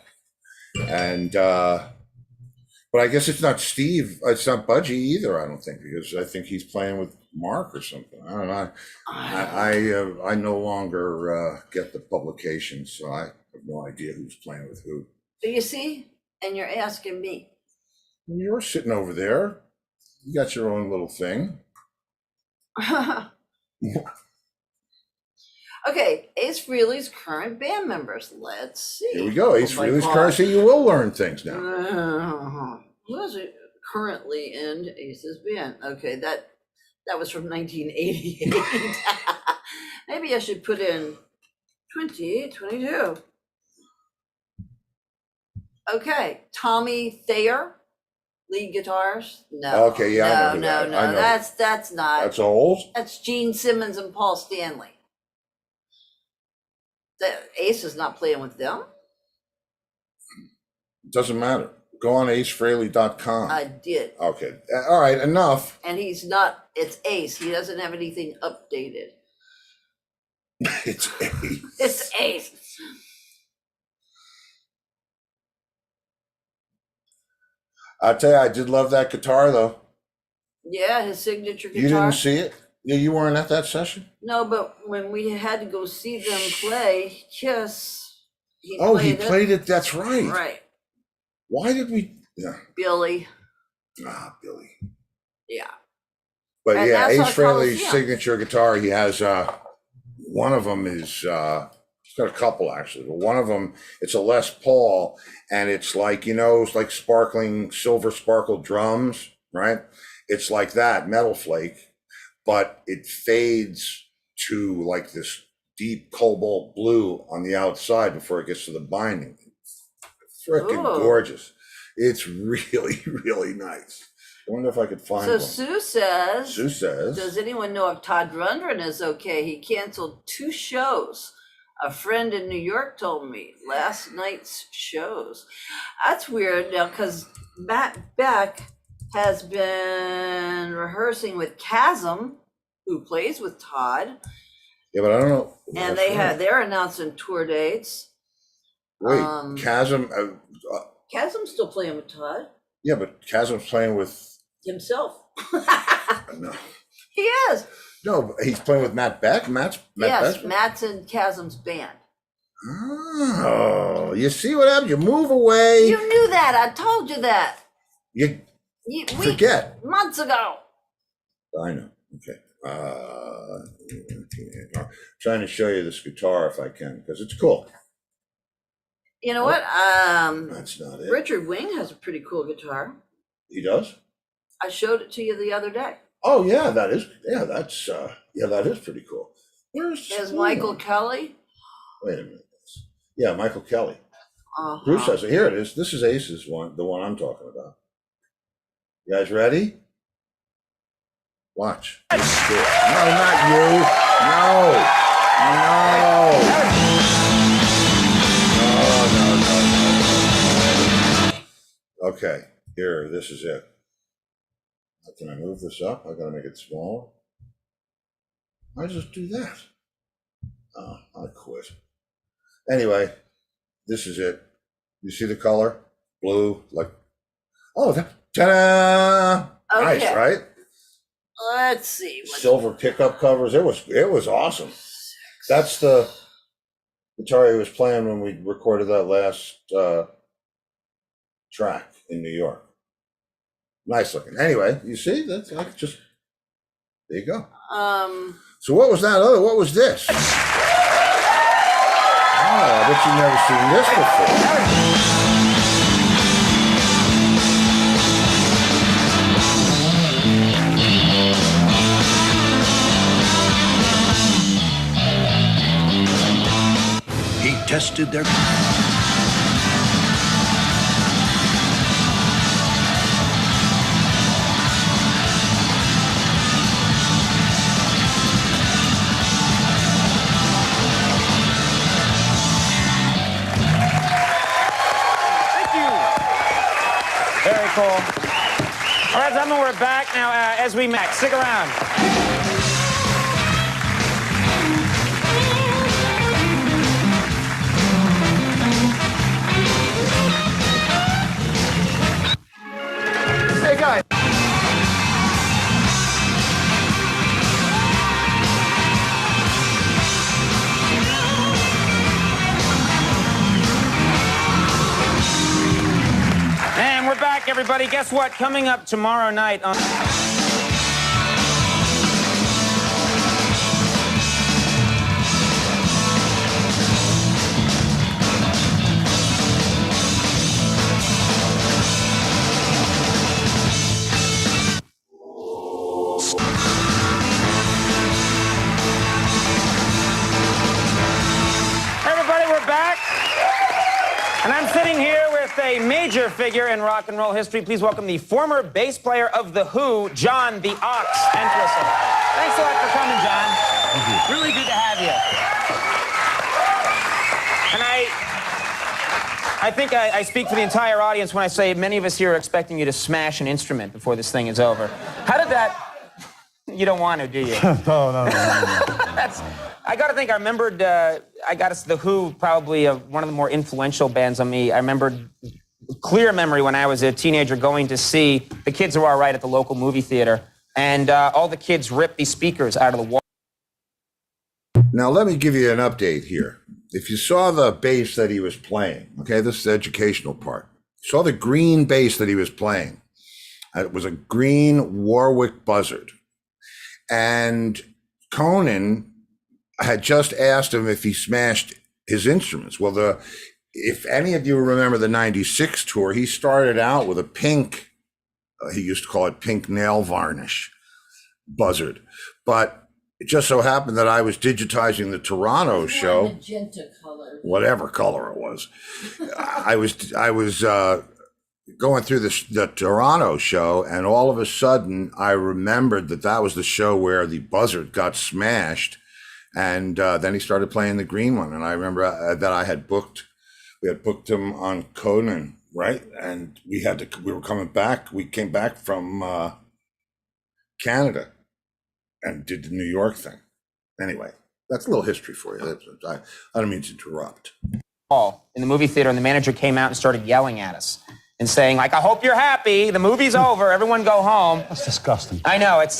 And but I guess it's not Steve, it's not Budgie either, I don't think, because I think he's playing with Mark or something. I don't know. I no longer get the publications, so I have no idea who's playing with who. Do you see? And you're asking me. You're sitting over there. You got your own little thing. Okay, Ace Frehley's current band members. Let's see. Here we go. Ace Oh my Frehley's God. currency. You will learn things now. Who is it currently in Ace's band? Okay, that was from 1988. Maybe I should put in 2022. Okay, Tommy Thayer, lead guitars. No. Okay, yeah, I know who that is. No. I know. That's not. That's old? That's Gene Simmons and Paul Stanley. The Ace is not playing with them. Doesn't matter. Go on acefraley.com. I did. Okay. All right, enough. And he's not, it's Ace. He doesn't have anything updated. It's Ace. It's Ace. I'll tell you, I did love that guitar, though. Yeah, his signature guitar. You didn't see it? Yeah, you weren't at that session? No, but when we had to go see them play Kiss, he played it. That's right. Right. Why did we? Yeah. Billy. Billy. Yeah. But And yeah, that's Ace how Frehley's Coliseum. signature guitar, he has, one of them is, he's got a couple actually, but one of them, it's a Les Paul, and it's like, it's like sparkling silver sparkle drums, right? It's like that, Metal Flake, but it fades to like this deep cobalt blue on the outside before it gets to the binding. Freaking Ooh. gorgeous. It's really, really nice. I wonder if I could find So one. Sue says, Does does anyone know if Todd Rundgren is okay? He canceled 2 shows. A friend in New York told me last night's shows. That's weird now because Matt Beck has been rehearsing with Chasm, who plays with Todd. Yeah, but I don't know. And they're announcing tour dates. Wait, Chasm. Chasm's still playing with Todd. Yeah, but Chasm's playing with himself. no. He is. No, he's playing with Matt Beck. Matt Yes, Beck? Matt's in Chasm's band. Oh, you see what happened? You move away. You knew that. I told you that. You forget. Months ago. I know. Okay. Trying to show you this guitar if I can, because it's cool. You know what? That's not it. Richard Wing has a pretty cool guitar. He does? I showed it to you the other day. Oh yeah, that is pretty cool. There's Michael Kelly. Wait a minute. Yeah, Michael Kelly. Uh-huh. Bruce has it. Here it is. This is Ace's one, the one I'm talking about. You guys ready? Watch. No, not you. No. Okay, here, this is it. Can I move this up? I gotta make it smaller. I just do that. Oh, I quit. Anyway, this is it. You see the color? Blue, like, oh, ta-da! Okay. Nice, right? Let's see. Silver pickup covers. It was awesome. That's the guitar he was playing when we recorded that last track in New York. Nice looking. Anyway, you see, that's like just there you go. So what was that other? What was this? Oh, I bet you've never seen this before. He tested their Very cool. All right, gentlemen, we're back now as we met. Stick around. Hey guys. And we're back, everybody. Guess what? Coming up tomorrow night on... Everybody, we're back. And I'm sitting here with a major figure in rock and roll history. Please welcome the former bass player of The Who, John the Ox Entwistle. Thanks a lot for coming, John. Thank you. Really good to have you. And I think I speak for the entire audience when I say many of us here are expecting you to smash an instrument before this thing is over. How did that... You don't want to, do you? No. I got to think, I remembered, The Who, probably one of the more influential bands on me. I remembered, clear memory when I was a teenager going to see The Kids Are All Right at the local movie theater, and all the kids ripped these speakers out of the wall. Now, let me give you an update here. If you saw the bass that he was playing, okay, this is the educational part. You saw the green bass that he was playing. It was a green Warwick Buzzard. And Conan had just asked him if he smashed his instruments. Well, if any of you remember the 96 tour, he started out with a pink, he used to call it pink nail varnish Buzzard. But it just so happened that I was digitizing the Toronto show. Magenta color. Whatever color it was. I was going through the Toronto show, and all of a sudden I remembered that was the show where the Buzzard got smashed. And then he started playing the green one. And I remember that we had booked him on Conan, right? And we were coming back. We came back from Canada and did the New York thing. Anyway, That's a little history for you. I don't mean to interrupt. In the movie theater, and the manager came out and started yelling at us and saying, like, I hope you're happy. The movie's over. Everyone go home. That's disgusting. I know, it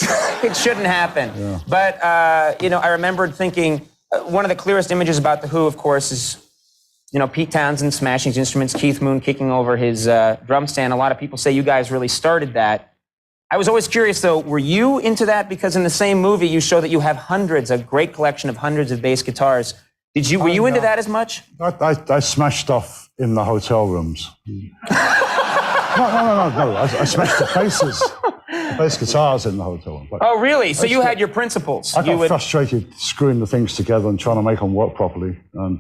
shouldn't happen. Yeah. But, I remembered thinking, one of the clearest images about The Who, of course, is, Pete Townsend smashing his instruments, Keith Moon kicking over his drum stand. A lot of people say you guys really started that. I was always curious, though, were you into that? Because in the same movie, you show that you have a great collection of hundreds of bass guitars. Were you into that as much? I smashed stuff in the hotel rooms. No. I smashed the bass guitars in the hotel room. Oh, really? So you had your principles. I got frustrated screwing the things together and trying to make them work properly. And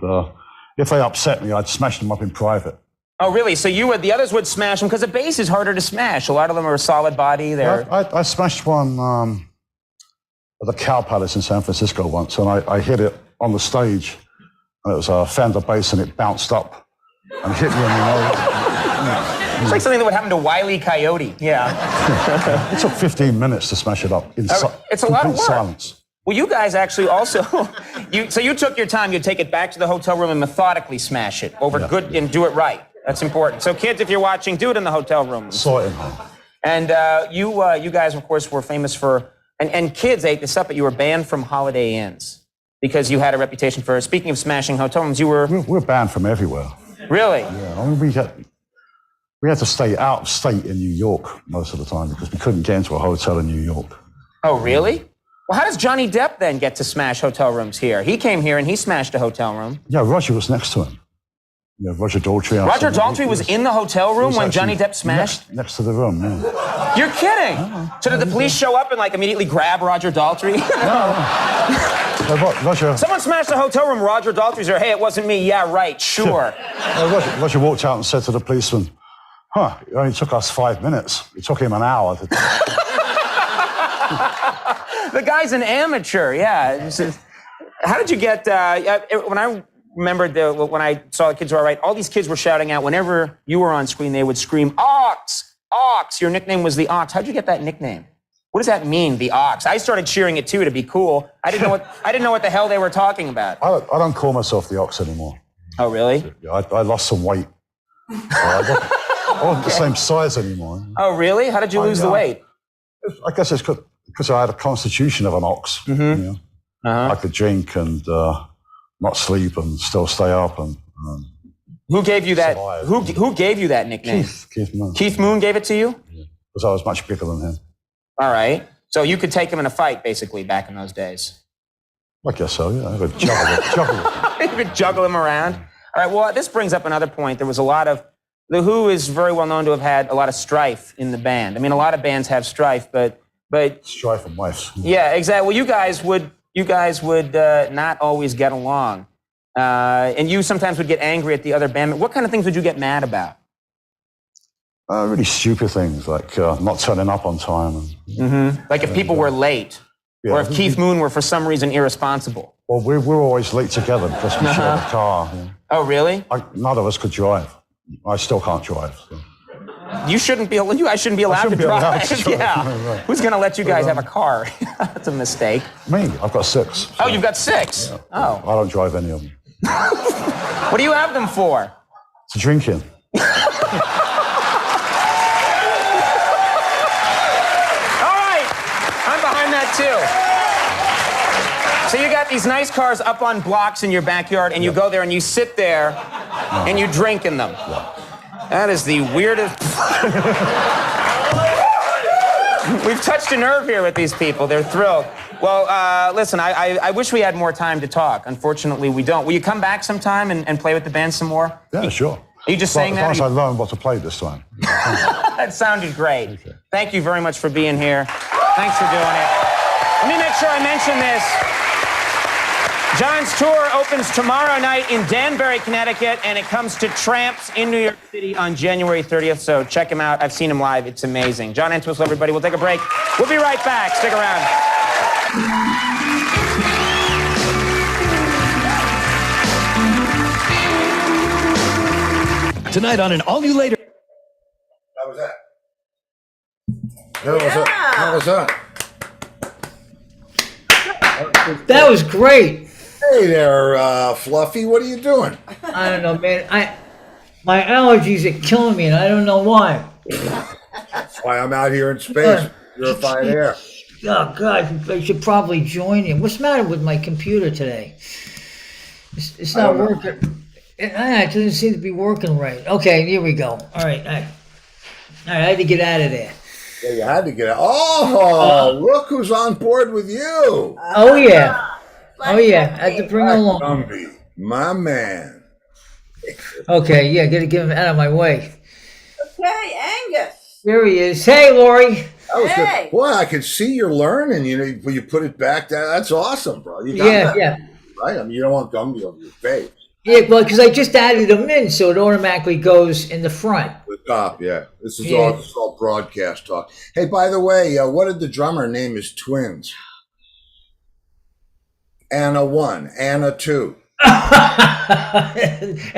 if they upset me, I'd smash them up in private. Oh, really? So the others would smash them, because a bass is harder to smash. A lot of them are a solid body. I smashed one at the Cow Palace in San Francisco once, and I hit it on the stage, and it was a Fender bass, and it bounced up and hit me in the nose. It's like something that would happen to Wile E. Coyote. Yeah. It took 15 minutes to smash it up in it's a lot of work. Silence. Well, you guys actually also, so you took your time, you'd take it back to the hotel room and methodically smash it good and do it right. That's important. So kids, if you're watching, do it in the hotel room. Saw it in home. And you guys, of course, were famous for, and kids ate this up, but you were banned from Holiday Inns because you had a reputation for, speaking of smashing hotel rooms, We're banned from everywhere. Really? Yeah, I mean, we had to stay out of state in New York most of the time because we couldn't get into a hotel in New York. Oh, really? Well, how does Johnny Depp then get to smash hotel rooms here? He came here and he smashed a hotel room. Yeah, Roger was next to him. Yeah, Roger Daltrey. Roger Daltrey was in the hotel room when Johnny Depp smashed? Next to the room, yeah. You're kidding? So did the police show up and immediately grab Roger Daltrey? No, Roger... Someone smashed the hotel room, Roger Daltrey's there, hey, it wasn't me, yeah, right, sure. Roger walked out and said to the policeman, it only took us 5 minutes. It took him an hour to... The guy's an amateur, yeah. How did you get, when I remembered when I saw the kids were all right, all these kids were shouting out, whenever you were on screen, they would scream, Ox, Ox. Your nickname was the Ox. How'd you get that nickname? What does that mean, the Ox? I started cheering it too to be cool. I didn't know what the hell they were talking about. I don't call myself the Ox anymore. Oh, really? Yeah, I lost some weight. So I wasn't the same size anymore. Oh, really? How did you lose the weight? I guess it's because I had a constitution of an ox. Mm-hmm. You know? I could drink and not sleep and still stay up. And who gave you that? survive. Who gave you that nickname? Keith Moon. Keith Moon gave it to you? Yeah, because I was much bigger than him. All right. So you could take him in a fight, basically, back in those days. I guess so. Yeah, I could juggle. You could juggle him around. All right. Well, this brings up another point. There was a lot of The Who is very well known to have had a lot of strife in the band. I mean, a lot of bands have strife, but strife and wives. Yeah, exactly. Well, you guys would not always get along, and you sometimes would get angry at the other band. What kind of things would you get mad about? Really stupid things like not turning up on time. Like if people were late, or if Keith Moon were for some reason irresponsible. Well, we're always late together because we share the car. Yeah. Oh, really? None of us could drive. I still can't drive. So. You shouldn't be. You guys shouldn't be allowed to drive. Yeah. Right. Who's going to let you guys have a car? That's a mistake. Me, I've got 6. So. Oh, you've got 6. Yeah. Oh. I don't drive any of them. What do you have them for? To drink in. Too. So you got these nice cars up on blocks in your backyard, and you go there and you sit there and you drink in them. That is the weirdest. We've touched a nerve here with these people. They're thrilled. Well, listen, I wish we had more time to talk. Unfortunately, we don't. Will you come back sometime and play with the band some more? Yeah, sure. Are you just saying that? As long as I learn what to play this time. That sounded great. Okay. Thank you very much for being here. Thanks for doing it. Let me make sure I mention this. John's tour opens tomorrow night in Danbury, Connecticut, and it comes to Tramps in New York City on January 30th, so check him out. I've seen him live. It's amazing. John Entwistle, everybody. We'll take a break. We'll be right back. Stick around. Tonight on an all-new Later. How was that? How was that? That was great. Hey there, Fluffy. What are you doing? I don't know, man. My allergies are killing me, and I don't know why. That's why I'm out here in space. Purified air. Oh God, I should probably join you. What's the matter with my computer today? It's not working. It doesn't seem to be working right. Okay, here we go. All right. I had to get out of there. Yeah, you had to get out. Oh, look who's on board with you. Oh yeah. Oh yeah. I had to bring along. Gumby, my man. Okay, yeah, gotta get him out of my way. Okay, Angus. There he is. Hey, Lori. That was Hey. good. Boy, I can see you're learning. You know, you put it back. That's awesome, bro. You got Yeah, that, yeah. right? I mean, you don't want Gumby over your face. Yeah, well, because I just added them in, so it automatically goes in the front. The top, yeah. This is Yeah. all broadcast talk. Hey, by the way, what did the drummer name his twins? Anna 1, Anna 2. And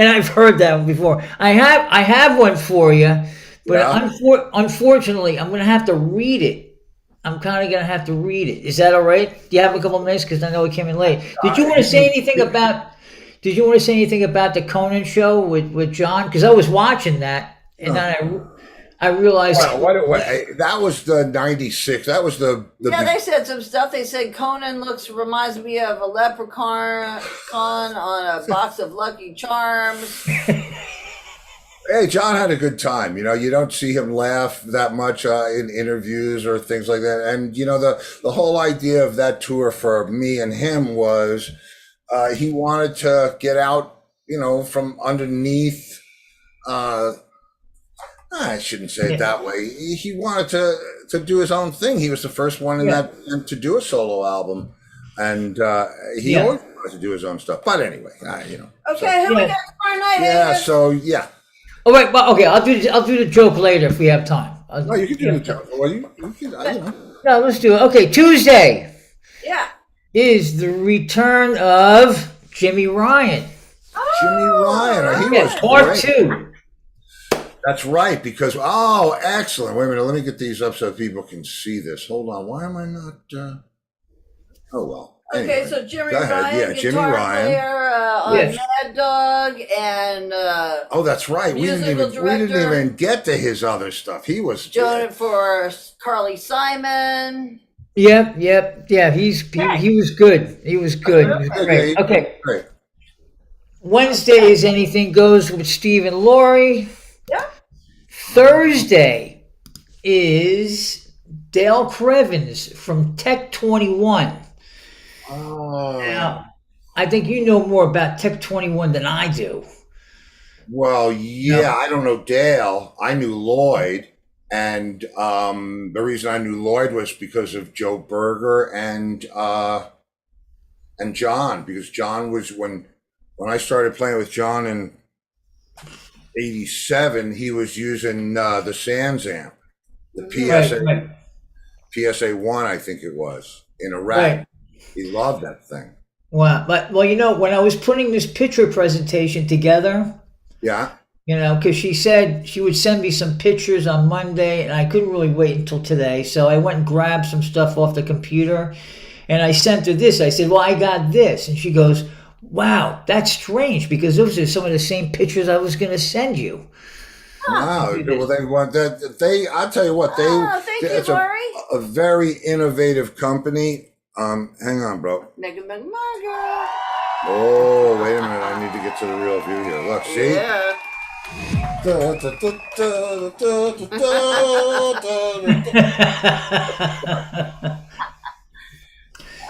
I've heard that one before. I have one for you, but Yeah. unfortunately, I'm going to have to read it. I'm kind of going to have to read it. Is that all right? Do you have a couple minutes? Because I know we came in late. Did you want to say anything about? Did you want to say anything about the Conan show with John? Because I was watching that, and then I realized. That was the 96. That was the Yeah, they said some stuff. They said Conan reminds me of a leprechaun on a box of Lucky Charms. Hey, John had a good time. You know, you don't see him laugh that much in interviews or things like that. And, you know, the whole idea of that tour for me and him was he wanted to get out, you know, from underneath. I shouldn't say it that way. He wanted to do his own thing. He was the first one in that to do a solo album. And he always wanted to do his own stuff. But anyway, you know. Okay, who we got tomorrow night? Yeah, Angus? so, yeah. Oh wait, well, okay. I'll do the joke later if we have time. No, you can do the joke. Well, you can, you know. No, let's do it. Okay, Tuesday Yeah. is the return of Jimmy Ryan. Jimmy Ryan. He Yeah, was part great. 2. That's right, because, excellent. Wait a minute, let me get these up so people can see this. Hold on, why am I not, oh, well. Okay, Anyway, so Jimmy go ahead. Ryan, Yeah, guitar Jimmy Ryan. player on Yes. Mad Dog, and Oh, that's right. We didn't musical even director. get to his other stuff. He was doing it for Carly Simon. Yep. Yeah, he was good. He was good. He was great. Okay. Great. Wednesday is Anything Goes with Steve and Lori. Yeah. Thursday is Dale Crevins from Tech 21. Oh. Now, I think you know more about Tech 21 than I do. Well, yeah, I don't know Dale. I knew Lloyd. And the reason I knew Lloyd was because of Joe Berger and John, because John was when I started playing with John in '87, he was using the Sands amp, the Right. PSA 1, I think it was, in Iraq. Right. He loved that thing. Wow. Well, you know, when I was putting this picture presentation together, Yeah. you know, because she said she would send me some pictures on Monday, and I couldn't really wait until today. So I went and grabbed some stuff off the computer, and I sent her this. I said, well, I got this. And she goes, wow, that's strange, because those are some of the same pictures I was going to send you. Wow. Well, they want that. I'll tell you what, Thank you, it's Lori. a very innovative company. Hang on, bro. Nigga McMurger. Oh, wait a minute. I need to get to the real view here. Look, see? Yeah.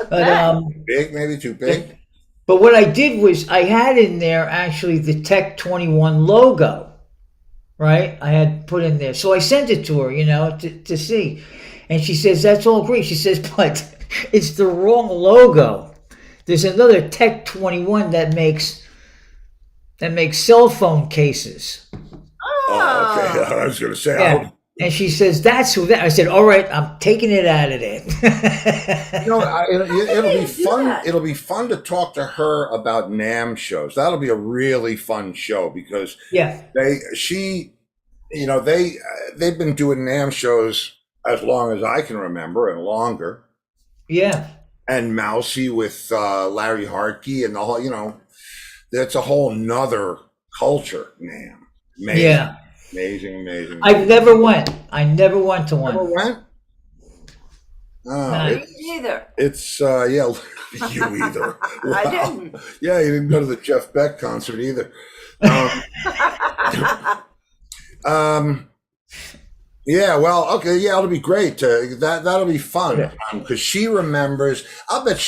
But, Big, maybe too big. but what I did was I had in there actually the Tech 21 logo, right? I had put in there. So I sent it to her, you know, to see. And she says, that's all great. She says, but it's the wrong logo. There's another Tech 21 that makes cell phone cases. Oh, okay. I was going to say, Yeah. And she says, that's who that. I said, all right, I'm taking it out of there. it'll be do fun. that? It'll be fun to talk to her about NAMM shows. That'll be a really fun show because Yeah. they've been doing NAMM shows as long as I can remember and longer. Yeah. and Mousy with Larry Hartke and the whole, you know, that's a whole nother culture, man. Amazing, Yeah. amazing. I never went. I never went to Never one. went? Oh, No. Me either. it's yeah, you either. I Wow. didn't. Yeah, you didn't go to the Jeff Beck concert either. Yeah, well, okay, yeah, it'll be great. That'll be fun because she remembers. I'll bet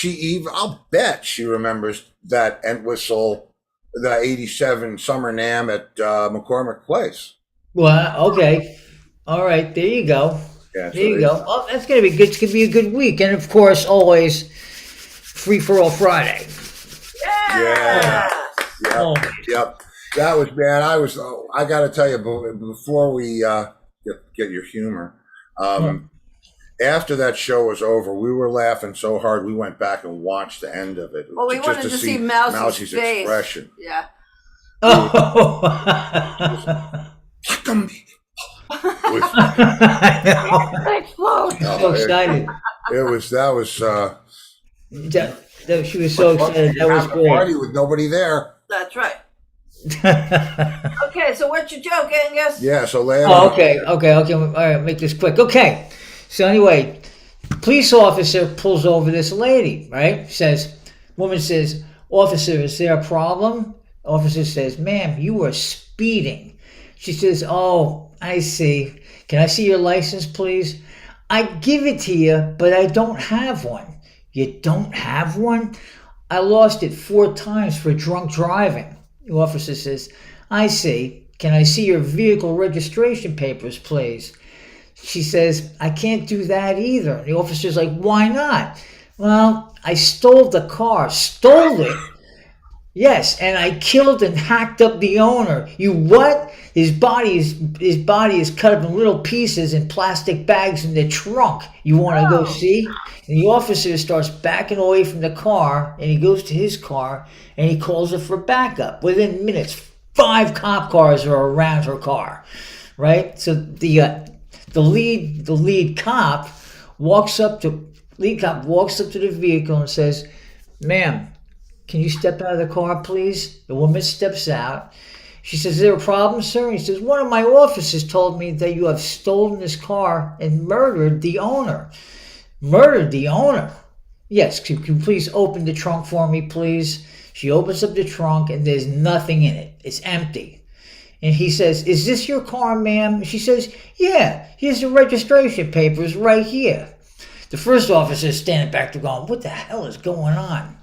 she remembers that Entwistle, the '87 Summer Nam at McCormick Place. Well, okay. All right. There you go. Yeah, There you go. Oh, that's gonna be good. It's gonna be a good week, and of course, always free for all Friday. Yeah. Oh. Yep. That was bad. I got to tell you, before we get your humor, after that show was over, we were laughing so hard we went back and watched the end of it. Well, we just wanted to see Mousy's face. expression. Yeah. Oh. Gumby. Explode. So excited. That was She was so excited. That was a great. party with nobody there. That's right. Okay, so what's your joke, Angus? Yeah, so lay it Oh, on. okay. All right, make this quick. Okay. So anyway, police officer pulls over this lady, right? Woman says, "Officer, is there a problem?" Officer says, "Ma'am, you were speeding." She says, "Oh, I see. Can I see your license, please?" "I give it to you, but I don't have one." "You don't have one?" "I lost it 4 times for drunk driving." The officer says, "I see. Can I see your vehicle registration papers, please?" She says, "I can't do that either." The officer's like, "Why not?" "Well, I stole the car." "Stole it?" "Yes, and I killed and hacked up the owner." "You what?" His body is cut up in little pieces in plastic bags in the trunk." "You want to go see?" And the officer starts backing away from the car, and he goes to his car, and he calls her for backup. Within minutes, 5 cop cars are around her car, right? So the lead cop walks up to the vehicle and says, "Ma'am, can you step out of the car, please?" The woman steps out. She says, "Is there a problem, sir?" He says, "One of my officers told me that you have stolen this car and murdered the owner." "Murdered the owner?" "Yes, can you please open the trunk for me, please?" She opens up the trunk and there's nothing in it. It's empty. And he says, "Is this your car, ma'am?" She says, "Yeah, here's the registration papers right here." The first officer is standing back there going, "What the hell is going on?"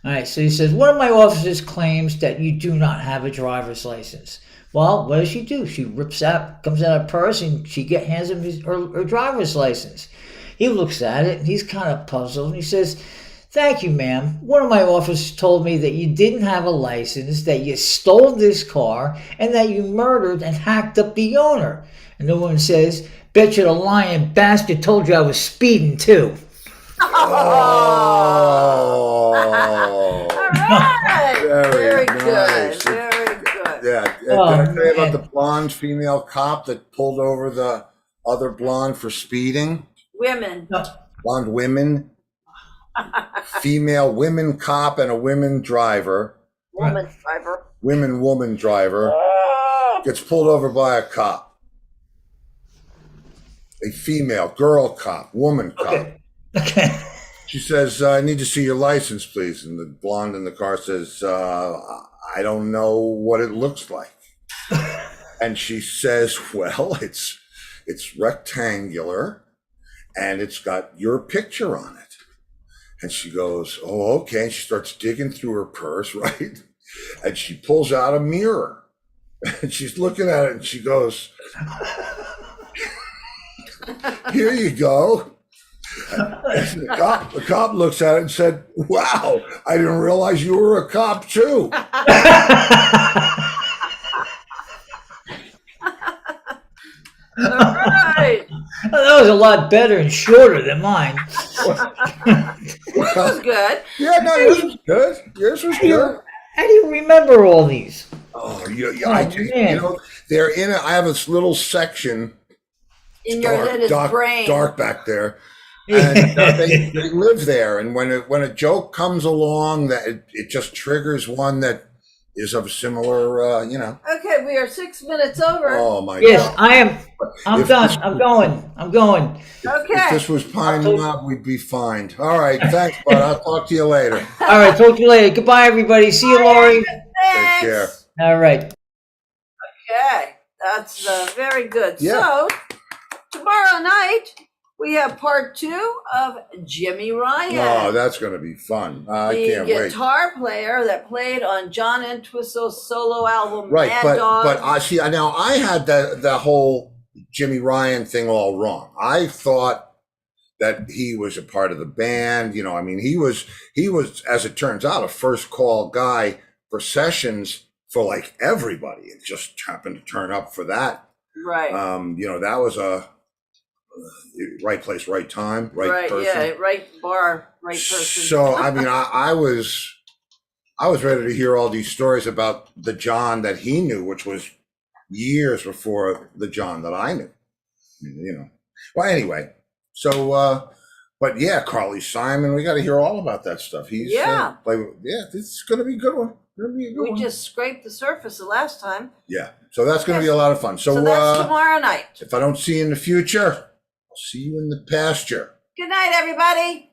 All right, so he says, "One of my officers claims that you do not have a driver's license." Well, what does she do? She comes out of her purse and she hands him her driver's license. He looks at it and he's kind of puzzled. And he says, "Thank you, ma'am. One of my officers told me that you didn't have a license, that you stole this car, and that you murdered and hacked up the owner." And the woman says, "Bet you the lying bastard told you I was speeding too." Oh. All right. Very nice. good. Very good. Yeah. Oh, Did I say about man. the blonde female cop that pulled over the other blonde for speeding? Women. Blonde women, female women cop, and a women driver. Woman driver. Woman driver gets pulled over by a cop. A female girl cop, woman cop. Okay. She says, "I need to see your license, please." And the blonde in the car says, "I don't know what it looks like." And she says, "Well, it's rectangular and it's got your picture on it." And she goes, "Oh, okay." And she starts digging through her purse, right? And she pulls out a mirror and she's looking at it and she goes, "Here you go." And the cop looks at it and said, "Wow, I didn't realize you were a cop too." All right. That was a lot better and shorter than mine. This was good. Yeah, no, yours was good. Yours was good. How do you remember all these? Oh, yeah, Oh, man. you know, they're in it. I have this little section, In your head is brain. dark back there. And they live there. And when a joke comes along, that it just triggers one that is of similar, Okay, we are 6 minutes over. Oh my Yes, God. I am. I'm If done. this- I'm going. I'm going. Okay. If this was Pine Knob, we'd be fined. All right, thanks, bud. I'll talk to you later. All right. Talk to you later. Goodbye, everybody. See you, Lori. Thanks. care. All right. Okay, that's very good. Yeah. So tomorrow night we have part 2 of Jimmy Ryan. Oh, that's going to be fun. I the can't wait. guitar player that played on John Entwistle's solo album Right, Mad but Dog. I see. Now I had the whole Jimmy Ryan thing all wrong. I thought that he was a part of the band. I mean, he was, as it turns out, a first call guy for sessions for like everybody. It just happened to turn up for that. Right. That was a right place, right time, right person. Yeah, right bar, right person. So I mean, I was ready to hear all these stories about the John that he knew, which was years before the John that I knew. Well, anyway, so but yeah, Carly Simon, we got to hear all about that stuff. He's Yeah. this is going to be a good one. Gonna be a good we one. just scraped the surface the last time. Yeah, so that's going to be a lot of fun. So that's tomorrow night. if I don't see you in the future, I'll see you in the pasture. Good night, everybody.